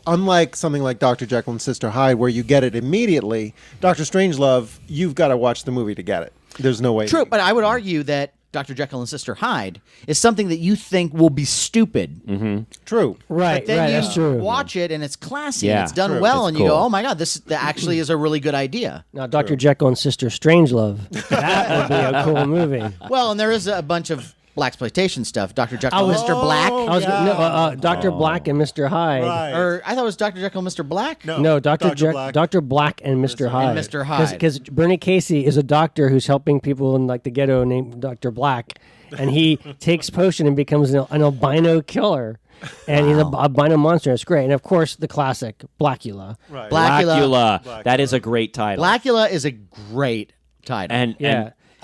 unlike something like Dr. Jekyll and Sister Hyde, where you get it immediately, Dr. Strangelove, you've got to watch the movie to get it. There's no way. True, but I would argue that Dr. Jekyll and Sister Hyde is something that you think will be stupid. True. right, But then you that's true. watch it and it's classy Yeah, and it's done true. well, It's and you go, cool. "Oh my God, this actually is a really good idea." Now, Dr. Jekyll and Sister Strangelove. That would be a cool movie. Well, and there is a bunch of blaxploitation stuff. Dr. Jekyll and Mr. Black, I was Dr. Black and Mr. Hyde. Right. or I thought it was Dr. Jekyll and Mr. Black. No, Black. Dr. Black and Mr. Hyde. Mr. Hyde. Because Bernie Casey is a doctor who's helping people in like the ghetto named Dr. Black, and he takes potion and becomes an albino killer. And he's an albino monster. It's great. And of course, the classic Blackula. Right. Blackula. That is a great title. Blackula is a great title. And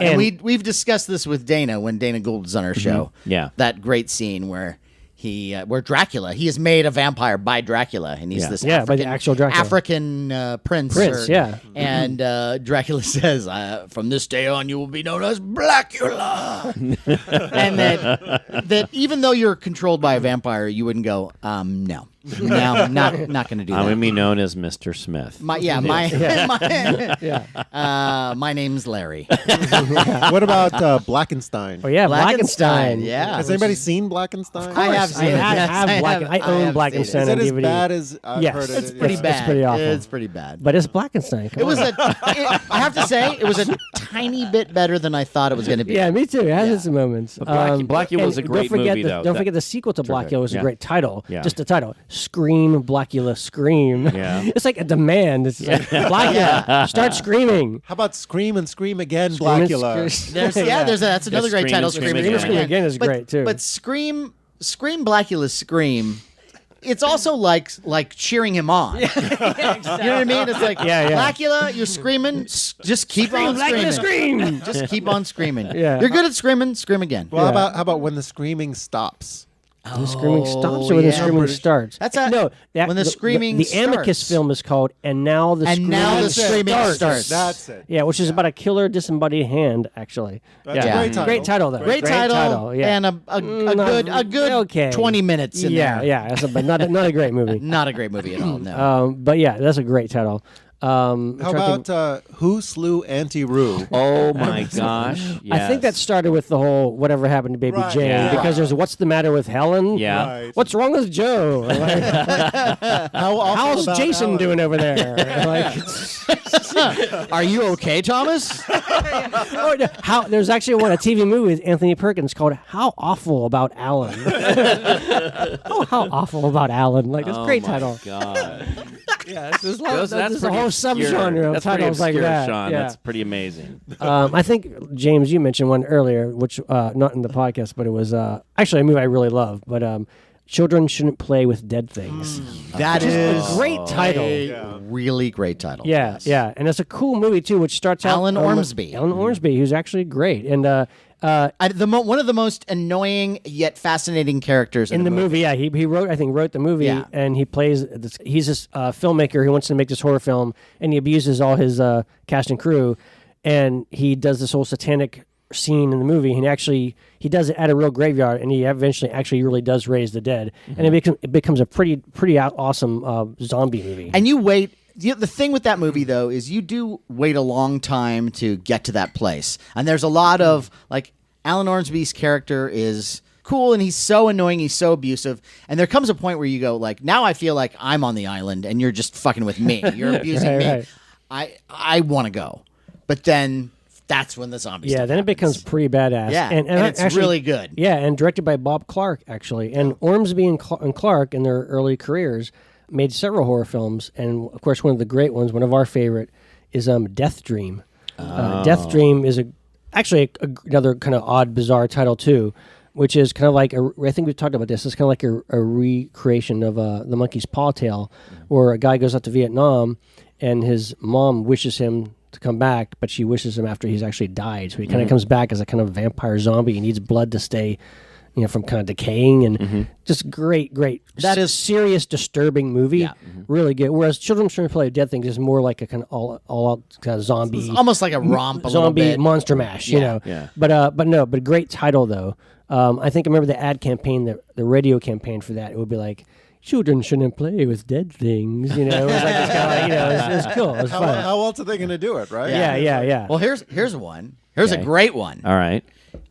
And we've discussed this with Dana when Dana Gould was on our show. Yeah. That great scene where where Dracula, he is made a vampire by Dracula, and he's this Yeah, by the actual Dracula. African prince. Yeah. And Dracula says, "From this day on, you will be known as Blackula." And that even though you're controlled by a vampire, you wouldn't go, no, not going to do I'm that. going to be known as Mr. Smith. My name's Larry. What about Blackenstein? Oh yeah, Blackenstein. Yeah. Has anybody seen Blackenstein? I have seen it. I own Blackenstein Is it on as DVD. bad as I've Yes. heard it? It's Pretty It's bad. pretty awful. It's pretty bad. But it's Blackenstein. Come It was on. I have to say, it was a tiny bit better than I thought it was going to be. Yeah, me too. It has its moments. Blackula was and a great don't forget movie, the, though. Don't That- forget the sequel to Blackula was Yeah. a great title. Yeah. Just the title. Scream, Blackula, Scream. Yeah. It's like a demand. It's like, Blackula, start screaming. How about Scream and Scream Again, Scream and Blackula? That's another great Scream title. and Scream Scream Again. and Scream Again is great, too. But Scream, Blackula, Scream. It's also like cheering him on. You know what I mean? It's like Blackula, you're screaming. Just keep on Blackula, screaming. scream. Just keep on screaming. Yeah. You're good at screaming. Scream again. Well, how about when the screaming stops? The screaming stops or when the screaming starts? That's when the screaming The Amicus starts. film is called "And Now the Screaming starts. That's it. Yeah, which is about a killer disembodied hand, actually. That's yeah. a great title. Great title, though. Great title, yeah. and a good okay. 20 minutes in there. Yeah, but not a great movie. Not a great movie at all. No. But yeah, that's a great title. How about Who Slew Auntie Roo? Oh my gosh! I think that started with the whole whatever happened to Baby Right. Jane Yeah. because there's what's the matter with Helen? Yeah. Right. What's wrong with Joe? Like, How awful how's about Jason Alan? doing over there? Like, Are you okay, Thomas? there's actually a TV movie with Anthony Perkins called "How Awful About Alan." How awful about Alan? Like it's a great title. God. Yeah, it's just That's there's a pretty whole obscure. subgenre of That's pretty titles like obscure, that. Sean. Yeah. That's pretty amazing. I think James, you mentioned one earlier, which not in the podcast, but it was actually a movie I really love. But Children Shouldn't Play with Dead Things. That is a great title. a really great title. Yeah, Yes. yeah, and it's a cool movie too, which starts out Alan Ormsby. Alan Ormsby, who's actually great, and One of the most annoying yet fascinating characters in the movie, yeah, he wrote the movie, Yeah. and he plays. He's this filmmaker who wants to make this horror film, and he abuses all his cast and crew, and he does this whole satanic scene in the movie, and he does it at a real graveyard, and he eventually actually really does raise the dead, and it becomes a pretty awesome zombie movie. And you wait. The thing with that movie, though, is you do wait a long time to get to that place. And there's a lot of, like, Alan Ormsby's character is cool, and he's so annoying, he's so abusive. And there comes a point where you go, like, now I feel like I'm on the island, and you're just fucking with me. You're abusing me. Right. I want to go. But then that's when the zombies then happens. it becomes pretty badass. Yeah, and it's actually, really good. Yeah, and directed by Bob Clark, actually. And Ormsby and Clark, in their early careers, made several horror films. And, of course, one of the great ones, one of our favorite, is Death Dream. Death Dream is actually another kind of odd, bizarre title, too, which is kind of like, I think we've talked about this, it's kind of like a recreation of The Monkey's Paw Tale, where a guy goes out to Vietnam, and his mom wishes him to come back, but she wishes him after he's actually died. So he kind of comes back as a kind of vampire zombie. He needs blood to stay, from kind of decaying, and just great. That is serious, disturbing movie. Yeah. Really good. Whereas Children Shouldn't Play with Dead Things is more like a kind of all out kind of zombie. It's almost like a romp, a zombie little bit. monster mash, you know. Yeah. But great title though. I think I remember the ad campaign, the radio campaign for that. It would be like, children shouldn't play with dead things, It was like this kind of, it was cool. It was fun. How else are they going to do it, right? Yeah. Well, here's one. Here's a great one. All right.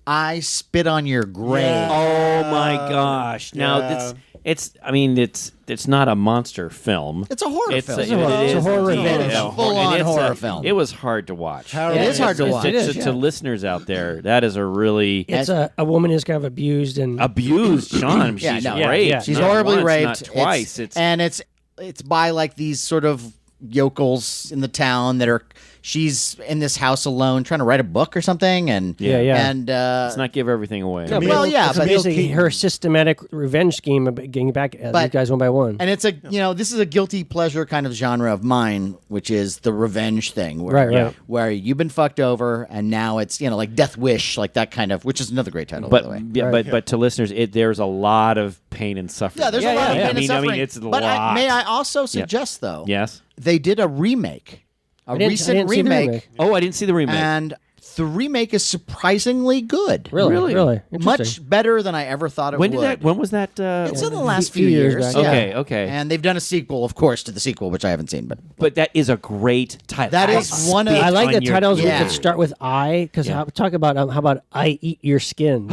I Spit on Your Grave. Oh my gosh! Now it's not a monster film. It's a horror film. It's a horror revenge. Full-on horror film. It was hard to watch. It is hard to watch. To listeners out there, that is a really It's a woman who's kind of abused and abused Sean. She's raped. yeah. She's Not horribly once, raped. not twice. It's by like these sort of yokels in the town that are. She's in this house alone, trying to write a book or something, and and let's not give everything away. No, but basically her systematic revenge scheme of getting back at these guys one by one. And it's this is a guilty pleasure kind of genre of mine, which is the revenge thing, where, where you've been fucked over, and now it's like Death Wish, like that kind of, which is another great title, by the way. But to listeners, there's a lot of pain and suffering. Yeah, there's a lot of pain and suffering. I mean, it's a but lot. may I also suggest though? Yes. They did a remake. A recent remake. Oh, I didn't see the remake. And the remake is surprisingly good. Really? Much better than I ever thought it would. When was that? It's in the last few years. back. Okay. And they've done a sequel, of course, to the sequel, which I haven't seen. But that is a great title. That is one of. I like the titles Yeah. that start with I, because talk about how about I Eat Your Skin.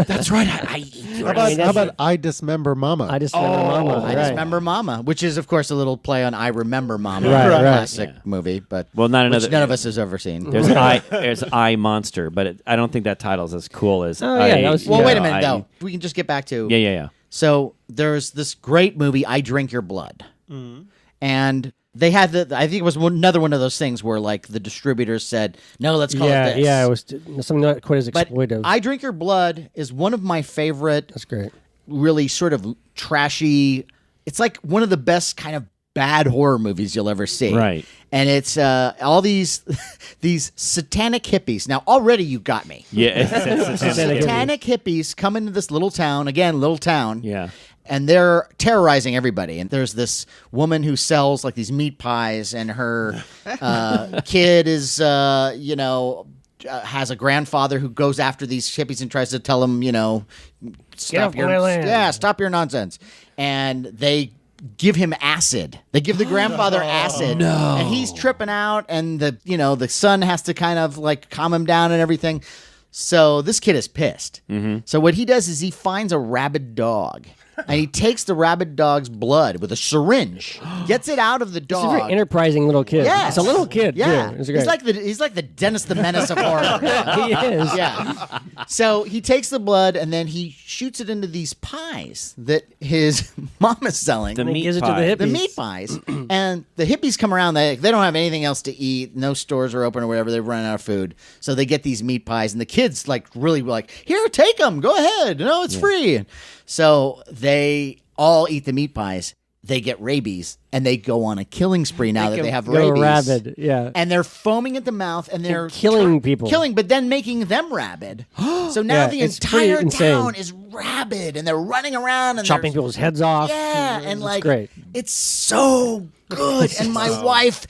That's right. I eat your How about I Dismember Mama? I Dismember Mama. I Dismember Mama, which is, of course, a little play on I Remember Mama, Right. classic movie, but Well, not another. which none of us has ever seen. There's I Monster, but I don't think that title's as cool as. Oh, yeah, that was- Well, Yeah. wait a minute, though. We can just get back to. Yeah. So there's this great movie, I Drink Your Blood. And they had I think it was another one of those things where like the distributors said, no, let's call it this. Yeah, it was something not quite as But exploitive. I Drink Your Blood is one of my favorite, That's great. really sort of trashy. It's like one of the best kind of bad horror movies you'll ever see. Right. And it's all these satanic hippies. Now, already you got me. Yeah. It's Satanic hippies come into this little town. Again, little town. Yeah. And they're terrorizing everybody. And there's this woman who sells like these meat pies, and her kid is, has a grandfather who goes after these hippies and tries to tell them, stop off my land. stop your nonsense. And they give him acid. They give the grandfather acid. No. And he's tripping out, and the son has to kind of like calm him down and everything. So this kid is pissed. So what he does is he finds a rabid dog. And he takes the rabid dog's blood with a syringe, gets it out of the He's a dog. very enterprising little kid. Yes. It's a little kid. Yeah. Too. It's great. He's like the Dennis the Menace of horror. He is. Yeah. So he takes the blood and then he shoots it into these pies that his mom is selling. The And he meat gives it to the pie. hippies. The meat pies. And the hippies come around. They don't have anything else to eat. No stores are open or whatever. They've run out of food. So they get these meat pies. And the kids really like, here, take them. Go ahead. No, it's free. So they all eat the meat pies. They get rabies, and they go on a killing spree now that they have Go rabies. rabid. Yeah. And they're foaming at the mouth, and they're killing people. but then making them rabid. So now Yeah, the it's pretty entire insane. town is rabid, and they're running around and Chopping they're- people's heads off. Yeah, and It's like great. it's so good. And my wife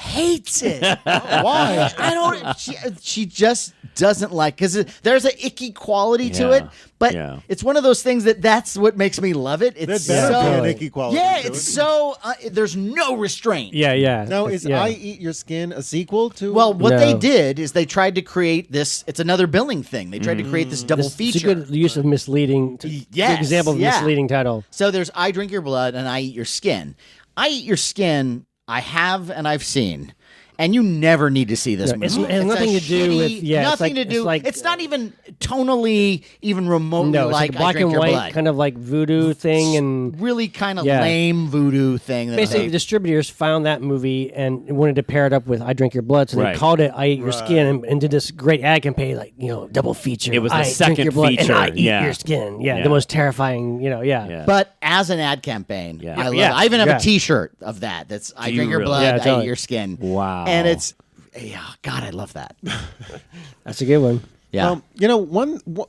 hates it. Why? I don't. She just doesn't like, because there's an icky quality to it. But it's one of those things that's what makes me love it. It's That better so be an icky quality. yeah, to it's it. so there's no restraint. Yeah. Now, is I Eat Your Skin a sequel to? Well, what No. they did is they tried to create this. It's another billing thing. They tried to create this double It's a feature. good use of misleading. Yes, Good example of yeah. misleading title. So there's I Drink Your Blood and I Eat Your Skin. I Eat Your Skin, I have and I've seen. And you never need to see this No, movie. it has nothing a to do with- shitty- yeah, it's nothing like- to do. it's like- it's not even tonally even remotely No, it's like like a black I Drink and Your white Blood. kind of like voodoo thing, and Really kind of Yeah. lame voodoo thing. That basically they- the distributors found that movie and wanted to pair it up with I Drink Your Blood, so Right. they called it I Eat Your Skin and did this great ad campaign, like, double feature. It was the I Drink second Your Blood feature, and I Eat yeah. Your Skin. Yeah. The most terrifying, yeah. But as an ad campaign, Yeah. I love Yeah. it. I even have Yeah. a T-shirt of that. That's I you Drink Your really? Blood, Yeah, I totally. Eat Your Skin. Wow. And it's, God, I love that. That's a good one. Yeah.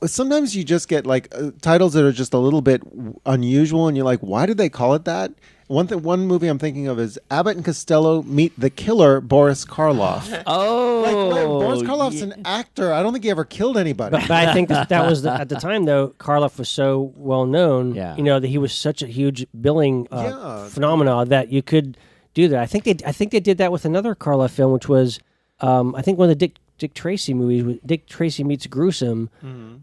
Sometimes you just get like titles that are just a little bit unusual, and you're like, why did they call it that? One movie I'm thinking of is Abbott and Costello Meet the Killer Boris Karloff. Boris Karloff's an actor. I don't think he ever killed anybody. But I think that was at the time, though. Karloff was so well known, Yeah. that he was such a huge billing Yeah. phenomenon that you could do that. I think they did that with another Karloff film, which was I think one of the Dick Tracy movies. Dick Tracy Meets Gruesome,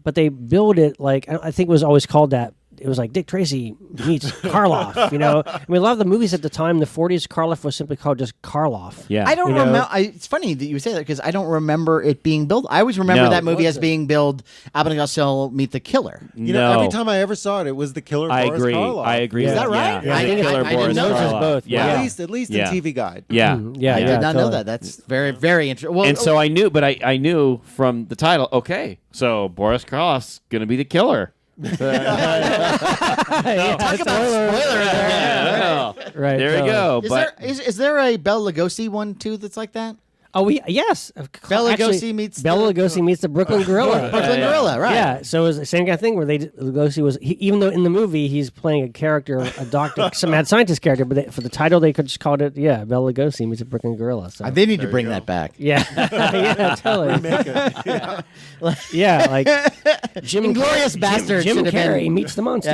but they billed it like I think it was always called that. It was like Dick Tracy meets Karloff. I mean, a lot of the movies at the time, the 40s, Karloff was simply called just Karloff. Yeah. I don't remember. It's funny that you say that because I don't remember it being billed. I always remember No. that movie as being billed Abbott and Costello Meet the Killer. Every time I ever saw it, it was the Killer I Boris agree. Karloff. I agree. Is with that right? Yeah. I The didn't- Killer I didn't Boris know this Karloff. both. Yeah. At least Yeah. in TV Guide. Yeah. Yeah, I yeah, did not know totally. that. That's very, very interesting. Well, And so I knew, but I knew from the title, okay, so Boris Karloff's going to be the killer. talk about spoiler there. Right. There you go. But Is there a Bela Lugosi one too that's like that? Oh, yes. Bela Actually, Lugosi meets Bela Lugosi meets the Brooklyn Gorilla. Brooklyn Gorilla, right? Yeah, so it was the same kind of thing where Lugosi was, even though in the movie he's playing a character, a doctor, some mad scientist character, but for the title they could just call it, Bela Lugosi meets the Brooklyn Gorilla. So. They need to bring that back. Yeah, yeah, totally. Yeah, like Jim Inglourious Basterds Jim should have Carrey been- meets the monster.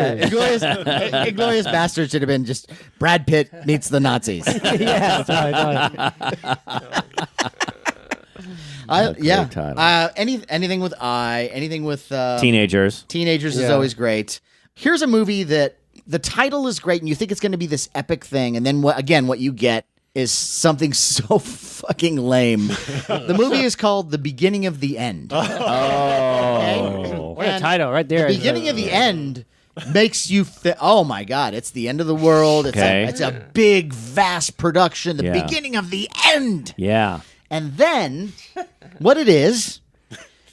Inglorious Bastards should have been just Brad Pitt meets the Nazis. Yeah, totally. Yeah. Anything with anything with teenagers. Teenagers is Yeah. always great. Here's a movie that the title is great, and you think it's going to be this epic thing, and then what you get is something so fucking lame. The movie is called The Beginning of the End. Oh. What a title right there. The beginning of the end makes you oh my god, it's the end of the world. It's a big, vast production. The Yeah. beginning of the end. Yeah. And then what it is,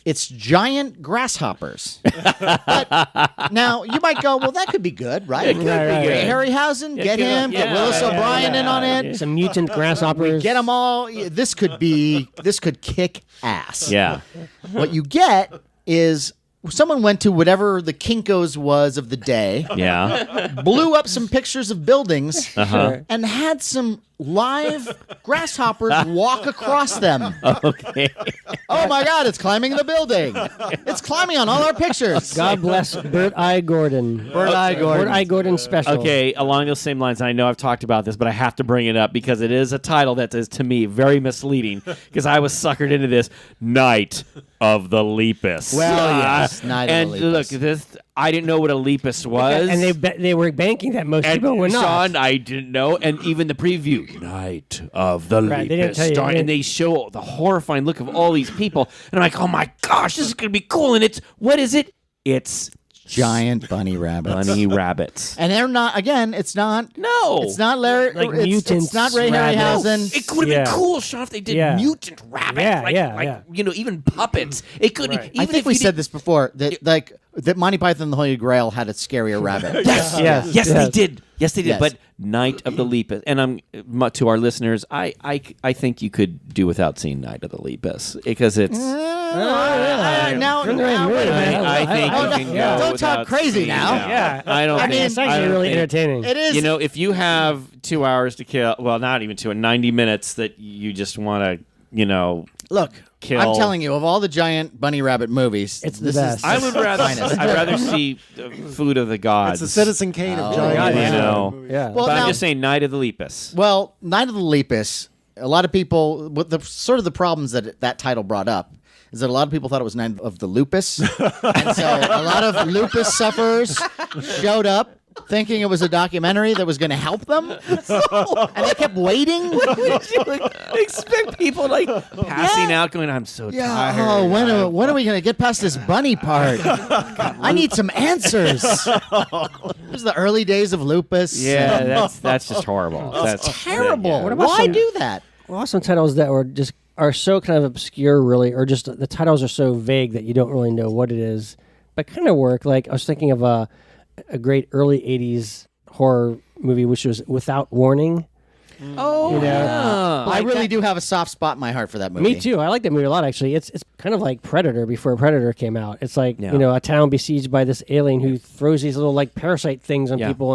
it's giant grasshoppers. But now you might go, well, that could be good, right? It could be good. Harryhausen, get him, get Willis O'Brien in on it. Some mutant grasshoppers. Get them all. This could kick ass. Yeah. What you get is someone went to whatever the Kinko's was of the day, Yeah. blew up some pictures of buildings, Uh-huh. and had some live grasshoppers walk across them. Okay. Oh my God, it's climbing the building. It's climbing on all our pictures. God bless Bert I. Gordon. Bert I. Gordon. Bert I. Gordon special. Okay, along those same lines, I know I've talked about this, but I have to bring it up because it is a title that is, to me, very misleading because I was suckered into this Night of the Lepus. Well, yes, Night of the and Lepus. look, this I didn't know what a Lepus was. And they were banking that most people were not. Sean, I didn't know, and even the preview, Night of the Right, they didn't Lepus, tell you, and they show the horrifying look of all these people, and I'm like, oh my gosh, this is gonna be cool. And what is it? It's Giant bunny rabbits. bunny rabbits. And they're not, again, it's not. No, It's not Larry. Like it's mutants not Ray rabbits. Harryhausen. It could have Yeah. been cool, Sean, if they did Yeah. mutant rabbits. Yeah, like, yeah. even puppets. It could. Right. Even I think if we you said this before. That like that Monty Python and the Holy Grail had a scarier rabbit. Yes, they did. Yes, they did. Yes. But Night of the Lepus, and to our listeners, I think you could do without seeing Night of the Lepus because it's. Now, wait a minute. I think you can go Don't without talk crazy seeing now. it. Yeah. I don't. I mean, think, it's actually really entertaining. It is. You know, if you have 2 hours to kill, well, not even 90 minutes that you just want to, Look, kill. I'm telling you, of all the giant bunny rabbit movies, It's the this best. is I would rather. finest. I'd rather see Food of the Gods. It's the Citizen Kane of giant. God, You know. Yeah. Well, But now- I'm just saying, Night of the Lepus. Well, Night of the Lepus, a lot of people, what the sort of the problems that title brought up is that a lot of people thought it was Night of the Lupus. And so a lot of lupus sufferers showed up thinking it was a documentary that was going to help them. And they kept waiting. Expect people passing out, going, "I'm so tired." Oh, when are we going to get past this bunny part? I need some answers. It was the early days of lupus. Yeah, that's just horrible. That's Terrible. yeah. What about Why some- do that? Well, some titles that are so kind of obscure, really, or just the titles are so vague that you don't really know what it is, but kind of work. Like I was thinking of a great early '80s horror movie, which was Without Warning. Oh, You know? yeah. I really do have a soft spot in my heart for that movie. Me too. I like that movie a lot, actually. It's kind of like Predator before Predator came out. It's like Yeah. a town besieged by this alien who throws these little parasite things on Yeah. people,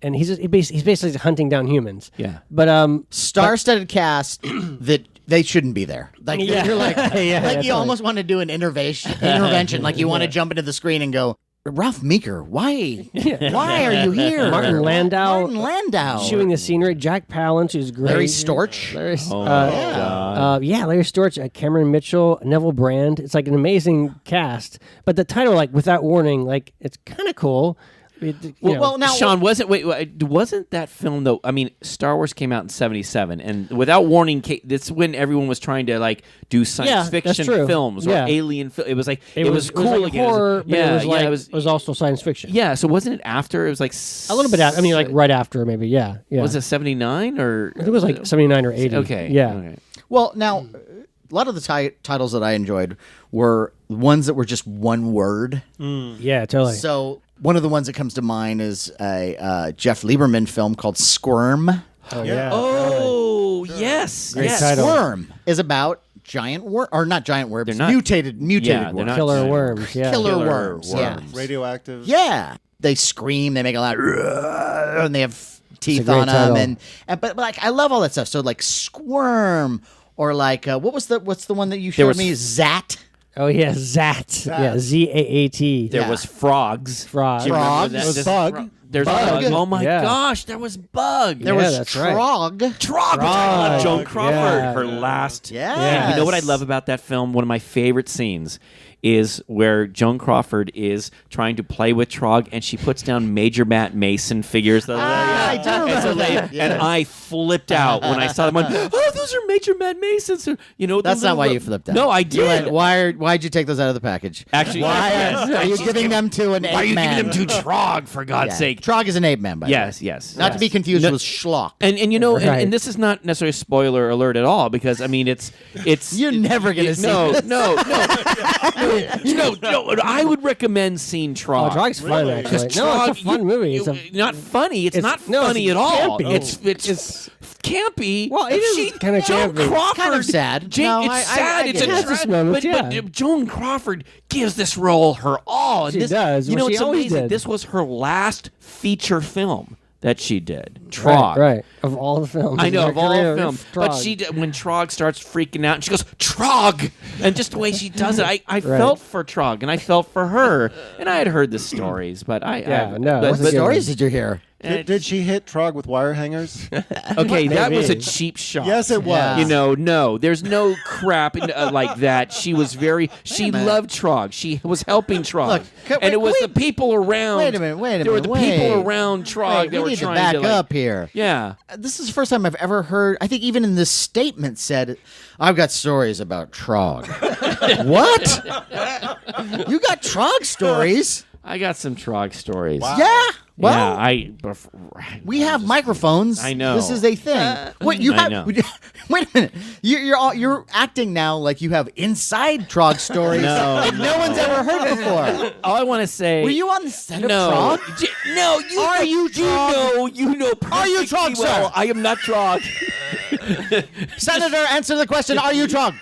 and he's basically hunting down humans. Yeah. But Star-studded cast that they shouldn't be there. Like Yeah. you're like, Yeah, like that's you right. almost want to do an intervention. Like you want to jump into the screen and go, Ralph Meeker, why? Why are you here? Martin Landau. Martin Landau. chewing the scenery, Jack Palance, who's great. Larry Storch. Larry, Oh, my God. Larry Storch, Cameron Mitchell, Neville Brand. It's like an amazing cast. But the title, Without Warning, it's kind of cool. Well, now Sean, wasn't that film though? I mean, Star Wars came out in '77, and Without Warning, that's when everyone was trying to do science Yeah, that's fiction true. films or Yeah. alien. It was it was cool. like again. horror, but Yeah, it was also science fiction. Yeah, so wasn't it after? It was A little bit after. I mean, right after, maybe. Yeah. Was it '79 or? I think it was 79 or 80. Okay. Yeah. Okay. Well, now, a lot of the titles that I enjoyed were ones that were just one word. Yeah, totally. So one of the ones that comes to mind is a Jeff Lieberman film called Squirm. Oh, yeah. Oh, yes. Great yes. title. Squirm is about giant worm, or not giant worms, They're not- mutated Yeah, they're worms. not Killer giant worms. Yeah. Killer Killer worms. Yeah. worms. Radioactive. Yeah. They scream, they make a loud and they have teeth great on title. them but I love all that stuff. So Squirm or what's the one that you showed was- me? Zat. Oh, yeah. Zat. Yeah. ZAAT. There was frogs. Frog. Do you remember Frogs. that? It was This- Bug. There's Bug. Bug. Oh my Yeah. gosh, there was Bug. There Yeah, was that's right. Trog. Trog, which I love. Joan Trog. Crawford, Yeah. her last. Yes. You know what I love about that film? One of my favorite scenes is where Joan Crawford is trying to play with Trog, and she puts down Major Matt Mason figures. I do remember that. And I flipped out when I saw them. I went, oh, those are Major Matt Masons. That's not why you flipped out. No, I You did. went, why'd you take those out of the package? Actually, Why are you giving them to an ape Why are you man? giving them to Trog, for God's sake? Trog is an ape man, by the way. Yes. Not to be confused No- with Schlock. And Right. and this is not necessarily a spoiler alert at all, because I mean it's You're never gonna see this. no. I would recommend seeing Trog. Oh, Trog's fun, actually. No, it's a fun movie. It's not funny. It's not no, funny it's at all. campy. It's campy. Well, it is kinda Joan campy. Crawford, Kind of sad. No, it's I sad. get It's it. a It has its moments, but yeah. Joan Crawford gives this role her all. And She this, does. You know, Well, she it's always amazing. did. This was her last feature film that she did. Trog. Right. Of all the films. I know, Her of all career, films. But Trog. when Trog starts freaking out, and she goes, Trog! And just the way she does it, I felt for Trog, and I felt for her. And I had heard the stories, but Yeah, no, it but- was a What good stories did you hear? Did she hit Trog with wire hangers? Okay, that was a Maybe. cheap shot. Yes, it was. Yeah. You know, no, there's no crap like that. She was she loved Trog. She was helping Trog. Look, and it was the people around. Wait a minute. There were the people around Trog Wait, that we were need to trying back to like, up here. Yeah. This is the first time I've ever heard. I think even in this statement said, "I've got stories about Trog." What? You got Trog stories? I got some Trog stories. Wow. Yeah. Well, Yeah, we have microphones. I know. This is a thing. Wait, you I have? know. Wait a minute. You're acting now like you have inside Trog stories that no one's ever heard before. all I want to say. Were you on the set of No, Trog? no. You Are you Trog? You know. Are you perfectly Trog, well. sir? I am not Trog. Senator, answer the question. Are you Trog?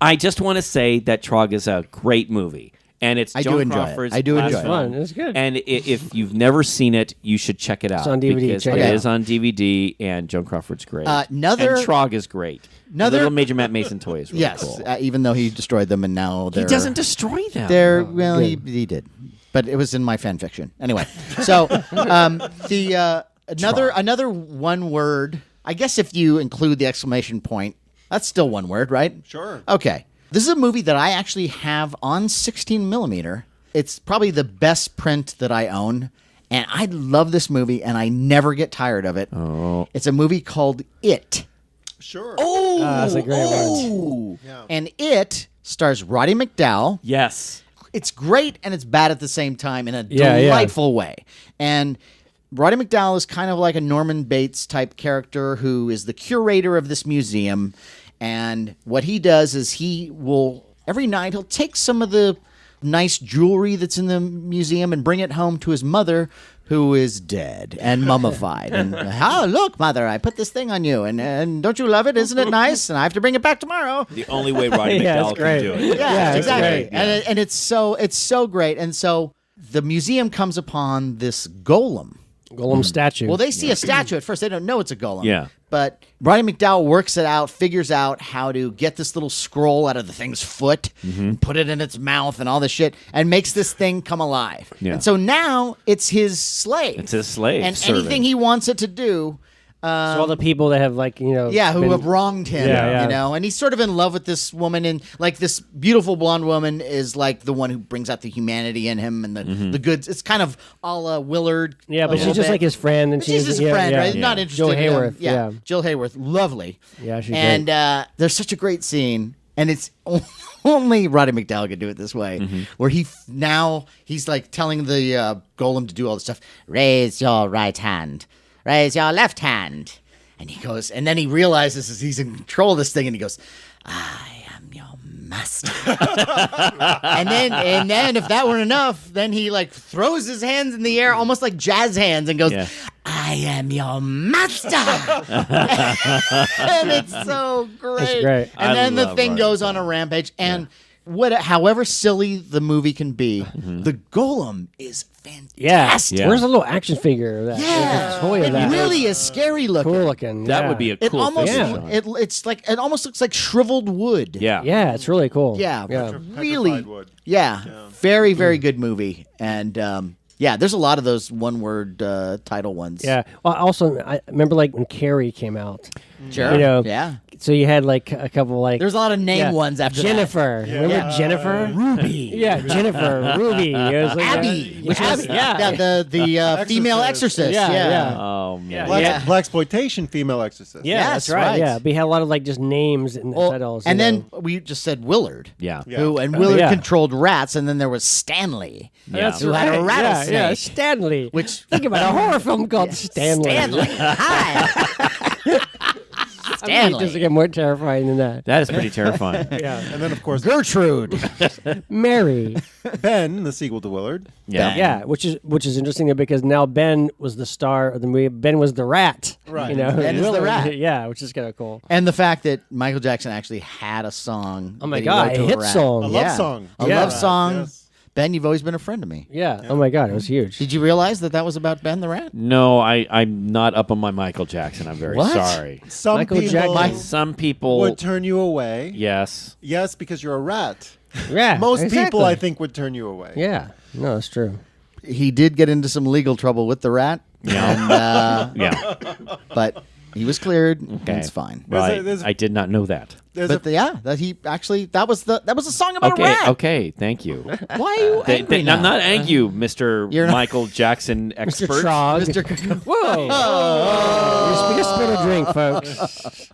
I just want to say that Trog is a great movie. And it's I do Joan enjoy it. Crawford's I do last enjoy it. It's film. fun. It's good. And if you've never seen it, you should check it out. It's on DVD. Because Check it it out. is on DVD, and Joan Crawford's great. Another- and Trog is great. Another- Little Major Matt Mason toy is really Yes, cool. even though he destroyed them, and now He they're doesn't destroy them. They're well, he did, but it was in my fan fiction anyway. So another one word. I guess if you include the exclamation point, that's still one word, right? Sure. Okay. This is a movie that I actually have on 16 millimeter. It's probably the best print that I own, and I love this movie, and I never get tired of it. Oh. It's a movie called It. Sure. Oh, that's a great one. Yeah. And It stars Roddy McDowall. Yes. It's great and it's bad at the same time in a Yeah, delightful way. And Roddy McDowall is kind of like a Norman Bates type character who is the curator of this museum. And what he does is he will, every night, he'll take some of the nice jewelry that's in the museum and bring it home to his mother, who is dead and mummified. And, oh, look, mother, I put this thing on you. And don't you love it? Isn't it nice? And I have to bring it back tomorrow. The only way Roddy Yeah, McDowall it's great. can do it. Yeah, it's exactly. great. And it's so great. And so the museum comes upon this golem. Golem statue. Well, they see a statue at first. They don't know it's a golem. Yeah. But Roddy McDowall works it out, figures out how to get this little scroll out of the thing's foot, and put it in its mouth and all this shit, and makes this thing come alive. Yeah. And so now it's his slave. It's his slave, And servant. anything he wants it to do, so all the people that have who been- have wronged him, Yeah. you know, and he's sort of in love with this woman, and like this beautiful blonde woman is like the one who brings out the humanity in him and the goods. It's kind of a la Willard. Yeah, a but she's little just bit. like his friend, and She's his friend, right? Not interested. Jill in him. Hayworth, yeah. Jill Hayworth, lovely. Yeah, she's and great. there's such a great scene, and it's only Roddy McDowall could do it this way, where he's like telling the golem to do all this stuff. Raise your right hand. Raise your left hand. And he goes, and then he realizes he's in control of this thing, and he goes, I am your master. and then if that weren't enough, then he like throws his hands in the air, almost like jazz hands, and goes, Yeah. I am your master. and it's so great. It's great. And I then the love thing Roddy goes on a rampage, and however silly the movie can be, the golem is fantastic. Yeah. Where's the little action figure of that? Yeah, The toy of it that. really is scary looking. Cool looking. That yeah. would be a It cool almost figure, Yeah. Sean. it almost looks like shriveled wood. Yeah. Yeah, it's really cool. Yeah, yeah. really. Petrified wood. Yeah, very very good movie, and there's a lot of those one word title ones. Yeah. Well, also, I remember like when Carrie came out. sure. You know, yeah. So you had like a couple like There's a lot of name yeah, ones after Jennifer. Remember Jennifer? Ruby. Yeah, Jennifer, Ruby. It was like Abby, that. which was yeah. the female exorcist. Yeah, yeah. Oh man. Yeah. Blaxploitation female exorcist. Yeah, Yes, that's right. right. Yeah, we had a lot of like just names in the Well, titles. and you then know. we just said Willard. Yeah. And Willard yeah. controlled rats, and then there was Stanley. Yeah. That's who had a right. rattlesnake. Yeah, Stanley. Which- think about a horror film called Stanley. Stanley. Hi. I mean, it doesn't get more terrifying than that. That is pretty terrifying. Yeah, And then, of course, Gertrude. Mary. Ben, the sequel to Willard. Yeah. Yeah, which is interesting because now Ben was the star of the movie. Ben was the rat. Right. You know, Ben is the Willard- rat. Yeah, which is kind of cool. And the fact that Michael Jackson actually had a song. Oh my that he God, wrote to a hit rat. song. A love Yeah. song. A Yeah. love song. Yes. Ben, you've always been a friend to me. Yeah. Oh my God, it was huge. Did you realize that was about Ben the rat? No, I'm not up on my Michael Jackson. I'm very What? sorry. Some Michael people Jackson. Some people. would turn you away. Yes. Yes, because you're a rat. Yeah. Most exactly. people, I think, would turn you away. Yeah. No, it's true. He did get into some legal trouble with the rat. Yeah. And, Yeah. but He was cleared. Okay. It's fine. Right. There's a- I did not know that. There's But that was a song about Okay. a rat. Okay. Thank you. Why are you angry now? I'm not angry, Mr. You're not- Michael Jackson Mr. expert. Trog. Mr. Whoa! We just spilled a drink, folks.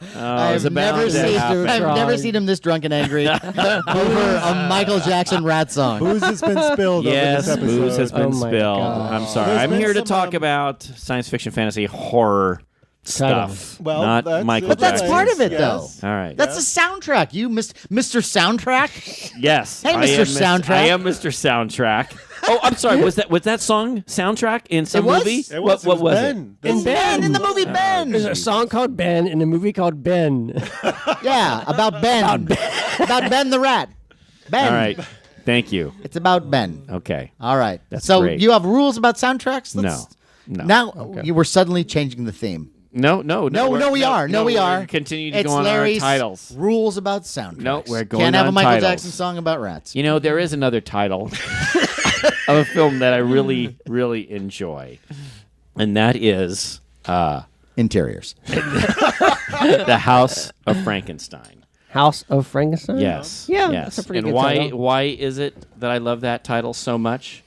It's about to happen. I've never seen him this drunk and angry over a Michael Jackson rat song. Booze has been spilled. Yes, over this booze has episode. been Oh my spilled. God. I'm sorry. There's I'm been here to some, talk about science fiction, fantasy, horror stuff. Well, not that's Michael it. But that's Jackson. part of it, Yes. though. All right. That's the soundtrack. You, Mr. Soundtrack. Yes. Hey, I Mr. am Soundtrack. I am Mr. Soundtrack. Oh, I'm sorry. Was that song soundtrack in some It was? movie? It was, What was Ben. it? Ben in the movie Ben. There's a song called Ben in a movie called Ben. Yeah, about Ben. About Ben the rat. Ben. All right. Thank you. It's about Ben. Okay. All right. That's so great. you have rules about soundtracks? No. Now you were suddenly changing the theme. No, we are. We're continue to It's go on Larry's our titles. rules about soundtracks. No, we're going Can't have a on Michael titles. Jackson song about rats. You know, there is another title of a film that I really, really enjoy, and that is Interiors. The House of Frankenstein. House of Frankenstein? Yes. Yeah, Yes. that's a pretty and good why title. why is it that I love that title so much?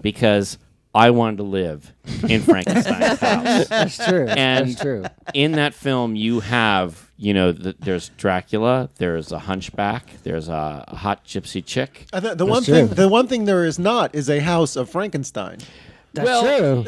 Because I wanted to live in Frankenstein's house. That's true. And That's true. in that film, you have, there's Dracula, there's a hunchback, there's a hot gypsy chick. The one true. thing there is not is a house of Frankenstein. That's true.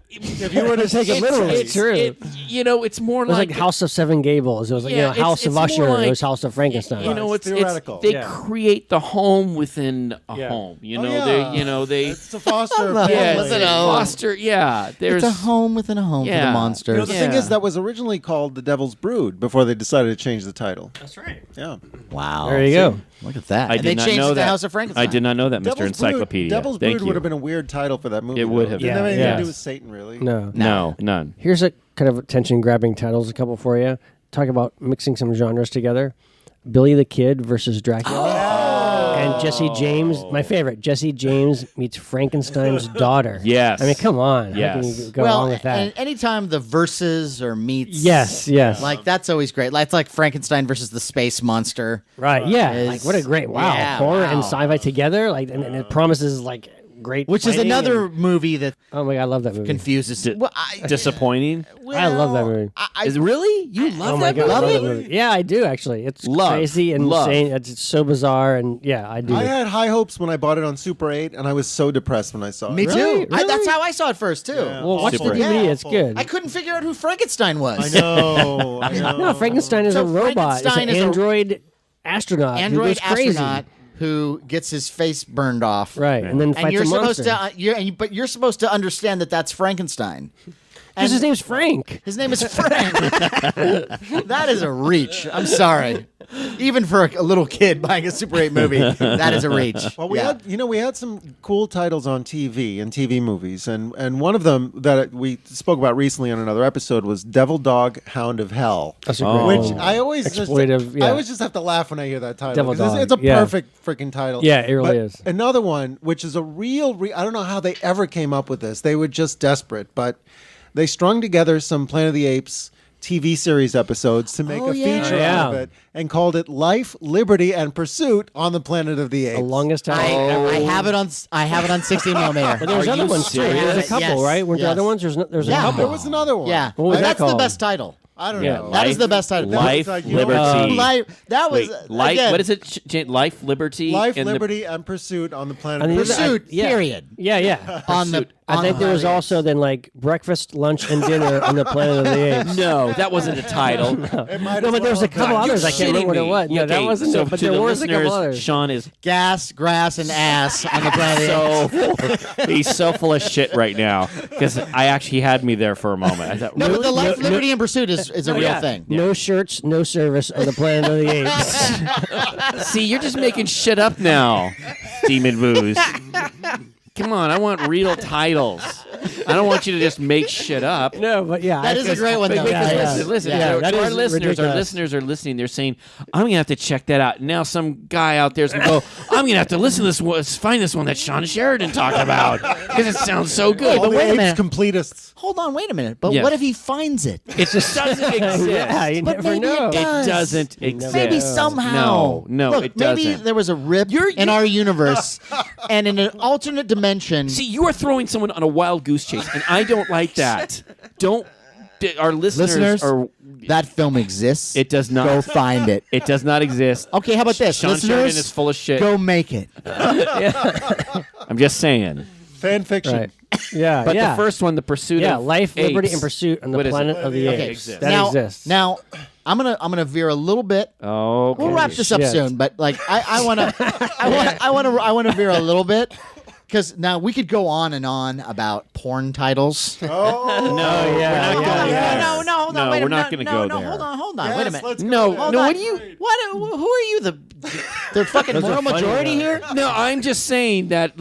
If you were to take it literally, it's true. It's more It was like House of Seven Gables. It was like, Yeah, House of it's more Usher. like- It was House of Frankenstein. It's theoretical. They Yeah. create the home within a Yeah. home. Oh, They it's to foster a Yeah, yeah, within family. a home. foster. Yeah, there's It's a home within a home for the Yeah. monsters. The thing Yeah. is, that was originally called The Devil's Brood before they decided to change the title. That's right. Yeah. Wow. There you go. Look at that. I And did they not changed know it to that. House of Frankenstein. I did not know that, Mr. Devil's Encyclopedia. Devil's Thank Brood you. would have been a weird title for that movie. It would though. have Didn't been. have anything to Yeah. do with Satan, really. No. None. Here's a kind of attention-grabbing titles, a couple for you. Talk about mixing some genres together. Billy the Kid versus Dracula. And Jesse James, my favorite. Jesse James meets Frankenstein's daughter. Yes. I mean, come on. How Yes. can you go well, along with that? and anytime the verses or meets. Yes. Like, that's always great. It's like Frankenstein versus the space monster. Right, yeah. is- Like, what a great, wow. Yeah, horror wow. and sci-fi together. Like, and it promises, like, great Which is fighting another and- movie that oh, my God, I love that movie. confuses. Well, Disappointing. I love that movie. Is it really? You love Oh, my that God, I love movie? that movie. Yeah, I do, actually. It's Love. crazy and Love. insane. It's so bizarre, and yeah, I do. I had high hopes when I bought it on Super 8, and I was so depressed when I saw it. Me Really? too. That's how I saw it first, too. Yeah. well, watch the Super. DVD. Yeah. It's good. I couldn't figure out who Frankenstein was. I know. I know. No, Frankenstein is So a robot. It's Frankenstein an is a- android astronaut. who Android goes crazy. astronaut who gets his face burned off. Right, and then And fights you're a supposed monster. but you're supposed to understand that that's Frankenstein. Because his name's Frank. His name is Frank. That is a reach. I'm sorry. Even for a little kid buying a Super 8 movie, that is a reach. Well, we Yeah. had some cool titles on TV and TV movies, and one of them that we spoke about recently on another episode was Devil Dog, Hound of Hell. That's a Oh. great Which one. I always Exploitive, I yeah. always just have to laugh when I hear that title. Devil 'cause Dog, it's a yeah. perfect freaking title. Yeah, it really But is. Another one, which is a real, I don't know how they ever came up with this. They were just desperate, but they strung together some Planet of the Apes TV series episodes to make Oh, a yeah. feature Yeah. out of it and called it Life, Liberty, and Pursuit on the Planet of the Apes. The longest time ever. I have it on 16 millimeter. But there's Are other you ones too. serious? There's a couple, Yes, right? Weren't there yes. other ones? There's Yeah. a couple. There was another one. Yeah, What was that that's the called? best title. I don't Yeah. know. That is the best title. Life, Like, you know, liberty. That was Wait, life. again, What is it? Life, liberty, Life, and the- Liberty, and Pursuit on the Planet I mean, of the Apes. Pursuit. Yeah. Period. Yeah, yeah. On the. I think there was also then like breakfast, lunch, and dinner on the Planet of the Apes. No, that wasn't a title. It might No, as but there was a well couple have been. others. I can't remember what it was. No, that wasn't so it. But to there the was a couple listeners, others. Sean is gas, grass, and ass on the planet. so he's so full of shit right now because I actually had me there for a moment. I thought, No, but the Life, no- Liberty, and Pursuit is a real yeah. thing. No shirts, no service on the Planet of the Apes. see, you're just making shit up now, Demon Booze. Come on, I want real titles. I don't want you to just make shit up. No, but yeah, That is a great one, though. Listen, Yeah, that our is listeners are listening. They're saying, I'm going to have to check that out. Now some guy out there's going to go, I'm going to have to listen to this one, find this one that Shawn Sheridan talked about because it sounds so good. All But the wait a apes minute. completists. Hold on, wait a minute. But Yes. what if he finds it? It just doesn't exist. yeah, you But never maybe know. it does. It doesn't exist. Maybe somehow. No, Look, it maybe doesn't. there was a rip in our universe, and in an alternate dimension. See, you are throwing someone on a wild goose chase, and I don't like that. Our listeners are. That film exists. It does not. Go find it. It does not exist. Okay, how about this? Shawn Listeners, Sheridan is full of shit. go make it. I'm just saying. Fan fiction. Right. Yeah, But yeah. the first one, the pursuit yeah, of life, liberty, apes. and pursuit on the What is planet it? of the Okay, apes. exists. That now, exists. Now, I'm gonna veer a little bit. Okay. We'll wrap this up Shit. soon, but like I wanna veer a little bit. Because now we could go on and on about porn titles. No, yeah, we're not yeah, going yeah. there. No, hold on. No, wait a we're minute. not going to go no, there. hold on. Wait a Yes, minute. let's go No, there. Hold no. on. What do you? Who are you? The fucking moral funny, majority though. here? No, I'm just saying that.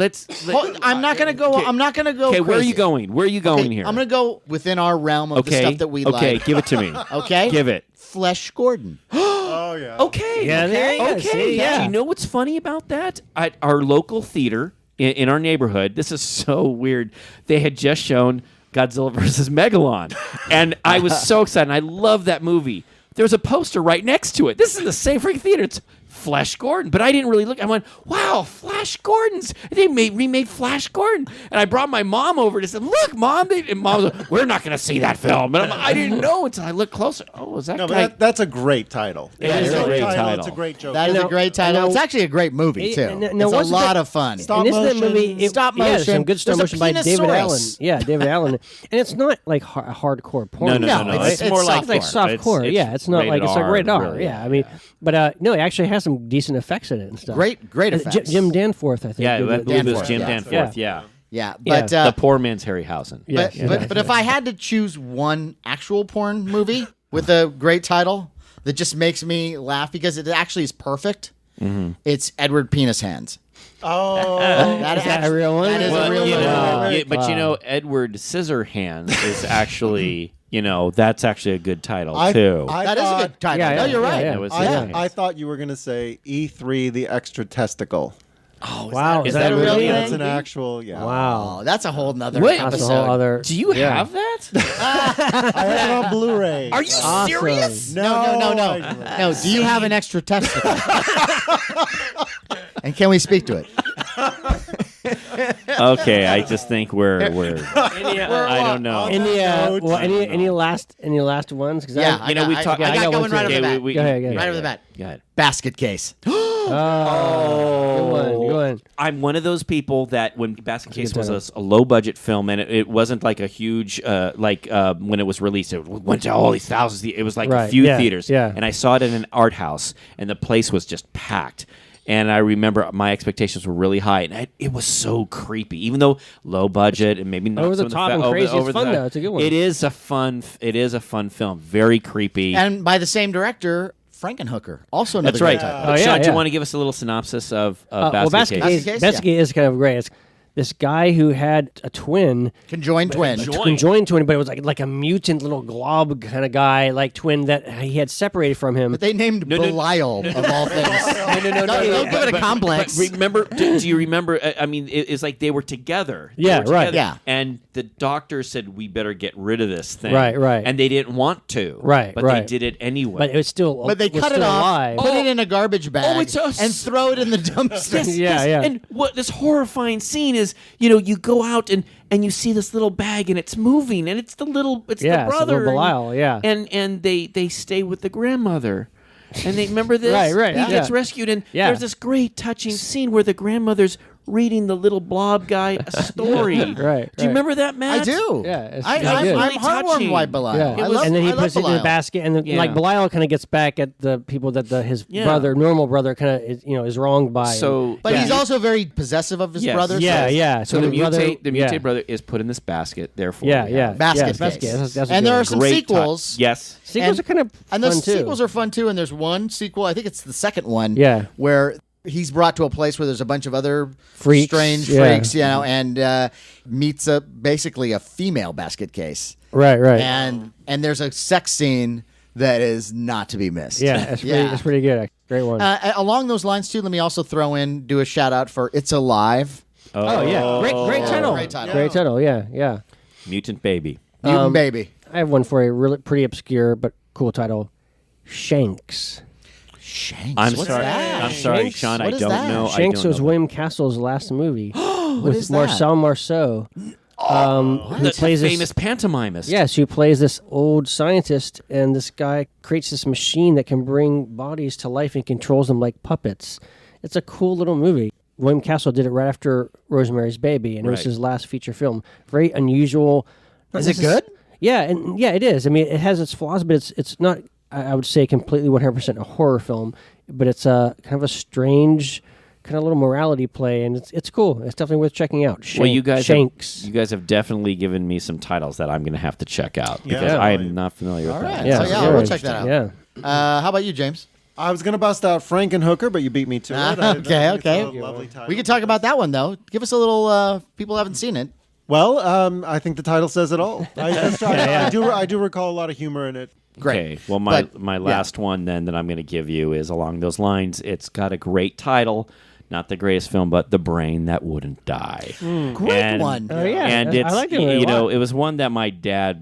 I'm not gonna go. I'm not gonna go. Okay, where are crazy. you going? Where are you going Okay, here? I'm gonna go within our realm of the okay. stuff that we okay, like. give it to me. Okay, Give it. Flesh Gordon. Oh yeah. Okay. Yeah, there you go. Okay. See, yeah. You know what's funny about that? At our local theater in our neighborhood, this is so weird. They had just shown Godzilla versus Megalon, and I was so excited. And I love that movie. There's a poster right next to it. This is the same freaking theater. It's Flash Gordon, but I didn't really look. I went, "Wow, Flash Gordon's! They remade Flash Gordon." And I brought my mom over and said, "Look, Mom!" And Mom was like, "We're not going to see that film." And I didn't know until I looked closer. Oh, is that No, guy? but that's a great title. It is a great It's title. a great joke. That is a Now- great title. now- It's actually a great movie too. Now, It's a wasn't lot that- of fun. Stop and isn't that motion. movie Stop Yeah, motion. some good stop There's a motion by David Penisaurus. Allen. Yeah, David Allen, and it's not like hardcore porn. No. it's It's more like It's like softcore. Yeah, it's not like it's like rated R. really, Yeah, I mean, but no, it actually has some decent effects in it and stuff. Great effects. Jim Danforth, I think. Yeah, did I the- believe it was Danforth, Jim yeah. Danforth. Yeah. Yeah, Yeah. but The poor man's Harryhausen. Yeah. but if I had to choose one actual porn movie with a great title that just makes me laugh because it actually is perfect, it's Edward Penis Hands. Oh. That Is that a real one? That is Well, a real you one. know, Wow. but you know, Edward Scissorhands is actually, that's actually a good title too. That is a good title. Yeah, no, yeah, you're yeah, right. yeah. It was I Scissorhands. thought you were going to say E3, the extra testicle. Wow, is that a real really? thing? That's an actual, yeah. Wow, Oh, that's a whole nother Wait, that's episode. a whole other. Do you yeah. have that? I have it on Blu-ray. Are you Awesome. serious? No. No, do you have an extra testicle? And can we speak to it? Okay, I just think we're I don't know. Any last ones? 'Cause Yeah, I, You know, we've I talked. got one right off the bat. Go ahead, go ahead. Right off the bat. Go ahead. Basket case. Good one. I'm one of those people that when Basket Case good was a low budget film and it wasn't like a huge when it was released it went to all these thousands. It was like a Right, few yeah, theaters. yeah. And I saw it in an art house and the place was just packed. And I remember my expectations were really high, and it was so creepy. Even though low budget and maybe not Over the some of top and crazy, it's fun, though. It's a good one. It is a fun film. Very creepy. And by the same director, Frankenhooker. Also another That's right. great title. Oh, yeah, Sean, do yeah. you want to give us a little synopsis of Well, Basket Basket Case? Case, Basket Case is kind of great. It's this guy who had a twin, Conjoined twin. conjoined twin, but it was like a mutant little glob kind of guy, like twin that he had separated from him. But they named Belial of all things. No, don't give it a complex. But remember, do you remember? I mean, it's like they were together. They Yeah, were right. together. Yeah. And the doctor said, we better get rid of this thing. Right, right. And they didn't want to. Right, But right. they did it anyway. But it was still, But they was cut it still off, alive. put it in a garbage bag, it's a and throw it in the dumpster. Yeah. And what this horrifying scene is, you go out and you see this little bag and it's moving and it's the Yeah, brother. it's the little Belial, yeah. And they stay with the grandmother. And they remember this? Right, He yeah. gets rescued and Yeah. there's this great touching scene where the grandmother's reading the little blob guy a story. Right, Do you right. remember that, Matt? I do. Yeah, it's I'm good. heartwarmed touching. by Belial. Yeah. I love, and then he I love puts it in Belial. the basket, and Yeah. like Belial kind of gets back at the people that his Yeah. normal brother, kind of is wronged by. So, But yeah. he's also very possessive of his Yes. brother. yeah. So the brother, mutate brother is put in this basket. Therefore, Yeah, we yeah. have Basket Basket case. case. That's a And good there one. are some great sequels. touch. Yes. Sequels are kind of And fun those too. sequels are fun too. And there's one sequel, I think it's the second one, Yeah. where he's brought to a place where there's a bunch of other Freaks, strange yeah. freaks, and meets basically a female basket case. Right. And there's a sex scene that is not to be missed. Yeah, it's pretty good. Great one. Along those lines, too, let me also do a shout-out for It's Alive. oh, yeah. Great title. Great title. Great title, yeah. Mutant Baby. Mutant Baby. I have one for you, really pretty obscure but cool title. Shanks. Shanks. I'm What's sorry. that? I'm sorry, Shanks? Sean. What I is don't that? know. Shanks I don't was know. William Castle's last movie with is that? Marcel Marceau. Who The plays famous this, pantomimist. Yes, who plays this old scientist, and this guy creates this machine that can bring bodies to life and controls them like puppets. It's a cool little movie. William Castle did it right after Rosemary's Baby, and it was Right. his last feature film. Very unusual. Is it good? Yeah, and it is. I mean, it has its flaws, but it's not. I would say completely 100% a horror film, but it's a kind of a strange, kind of little morality play, and it's cool. It's definitely worth checking out. Well, you guys Shanks. have definitely given me some titles that I'm going to have to check out because Yeah. I am not familiar with All that. right. Yeah, So, yeah, very we'll check that out. interesting. How about you, James? I was gonna bust out Frankenhooker, but you beat me to it. Okay. It's a lovely title. We can talk about that one, though. Give us a little, people haven't seen it. Well, I think the title says it all. I do recall a lot of humor in it. Great. Okay. Well, But, my last one then that I'm going to give you is along those lines. It's got a great title. Not the greatest film, but The Brain That Wouldn't Die. Great one. Oh, yeah. And I it's liked it a you know lot. it was one that my dad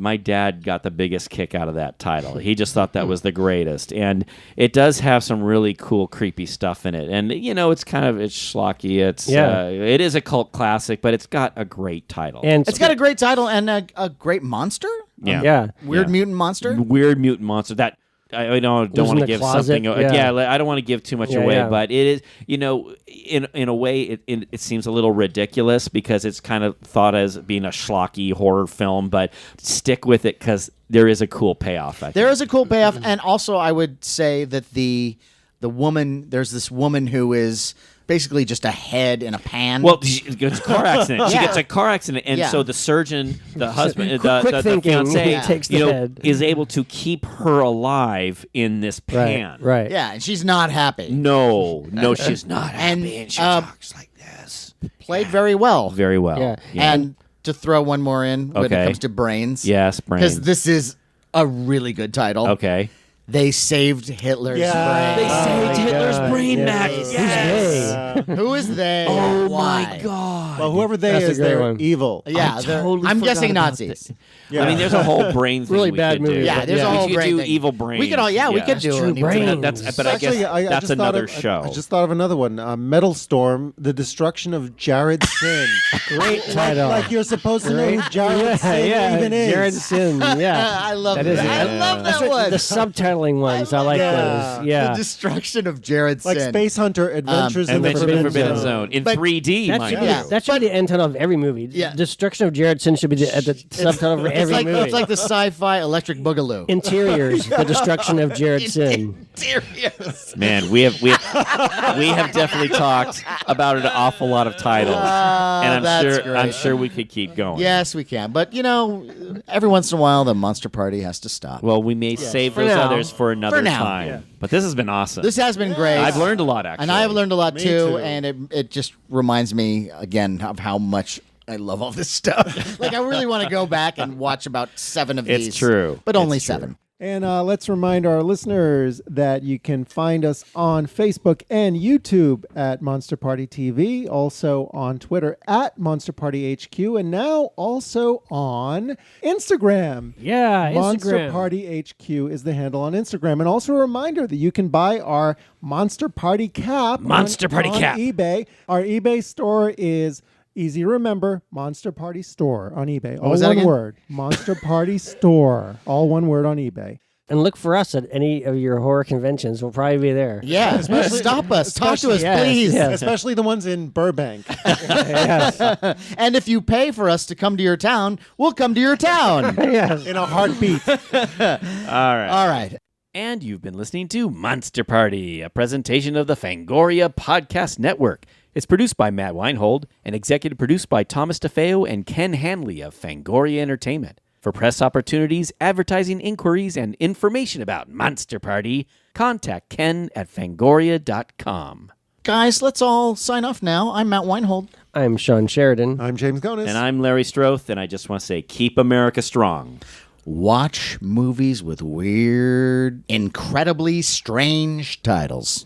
got the biggest kick out of that title. He just thought that was the greatest, and it does have some really cool creepy stuff in it. And it's schlocky. It is a cult classic, but it's got a great title. And It's got a great title and a great monster. yeah. Weird mutant monster. Weird mutant monster that. I don't Lives want in to the give closet, something. yeah. I don't want to give too much Yeah, away, yeah. but it is. In a way, it seems a little ridiculous because it's kind of thought as being a schlocky horror film. But stick with it because there is a cool payoff. I think. There is a cool payoff, and also I would say that the woman, there's this woman who is basically just a head in a pan. Well, she gets a car accident. She Yeah. gets a car accident, and Yeah. so the surgeon, the husband, Quick the thinking, fiance, he takes the head. is able to keep her alive in this pan. Right. yeah, and she's not happy. No, she's not. And She talks like this. played very well. Very well. Yeah. And to throw one more in when Okay. it comes to brains. Yes, Because brains. this is a really good title. Okay. They saved Hitler's Yeah. brain. saved Hitler's brain, yeah. Max. Who's Yes. they? Who is they? Oh Why? my God. Well, whoever they That's a is, great they're one. evil. Yeah, I they're- totally I'm forgot guessing about Nazis. this. Yeah. I mean, there's a whole brain thing Really we bad could movie. do. Yeah, there's a We whole could brain do thing. evil brains. We could all, we could do True an evil brains. brain. But I guess Actually, that's just thought another of- show. I just thought of another one. Metal Storm: The Destruction of Jared Sin. Great title. Like you're supposed to know who Jared Sin even is. Jared Sin. Yeah. I love That that. is it. I love that one. The subtitling ones. I like Yeah. those. Yeah. The destruction of Jared Like Sin. Space Hunter: Adventures in the Adventure Forbidden, Zone in But 3D. That mind should, you. be, that should be the end title of every movie. Yeah. Destruction of Jared Sin should be at the subtitle for every movie. It's like the sci-fi Electric Boogaloo. Interiors, the destruction of Jared Sin. Interiors. Man, we have definitely talked about an awful lot of titles, and that's I'm great. sure we could keep going. Yes, we can. But, every once in a while, the Monster Party has to stop. Well, we may save For those now. others for another For now. time. Yeah. But this has been awesome. This has been great. I've learned a lot, actually. And I have learned a lot, Me too. too. And it just reminds me, again, of how much I love all this stuff. Like, I really want to go back and watch about 7 of It's these. true. But only It's true. 7. And let's remind our listeners that you can find us on Facebook and YouTube at Monster Party TV, also on Twitter at Monster Party HQ, and now also on Instagram. Yeah, Monster Instagram. Party HQ is the handle on Instagram. And also a reminder that you can buy our Monster Party cap Monster Party on cap. eBay. Our eBay store is easy to remember, Monster Party Store on eBay. All was that one again? word. Monster Party Store. All one word on eBay. And look for us at any of your horror conventions. We'll probably be there. Yeah. Stop us. Talk to us, Yes, please. yes. Especially the ones in Burbank. And if you pay for us to come to your town, we'll come to your town. Yes. In a heartbeat. All right. All right. And you've been listening to Monster Party, a presentation of the Fangoria Podcast Network. It's produced by Matt Weinhold and executive produced by Thomas DeFeo and Ken Hanley of Fangoria Entertainment. For press opportunities, advertising inquiries, and information about Monster Party, contact Ken at fangoria.com. guys, let's all sign off now. I'm Matt Weinhold. I'm Shawn Sheridan. I'm James GONIS. And I'm Larry Stroth, and I just want to say, keep America strong. Watch movies with weird, incredibly strange titles.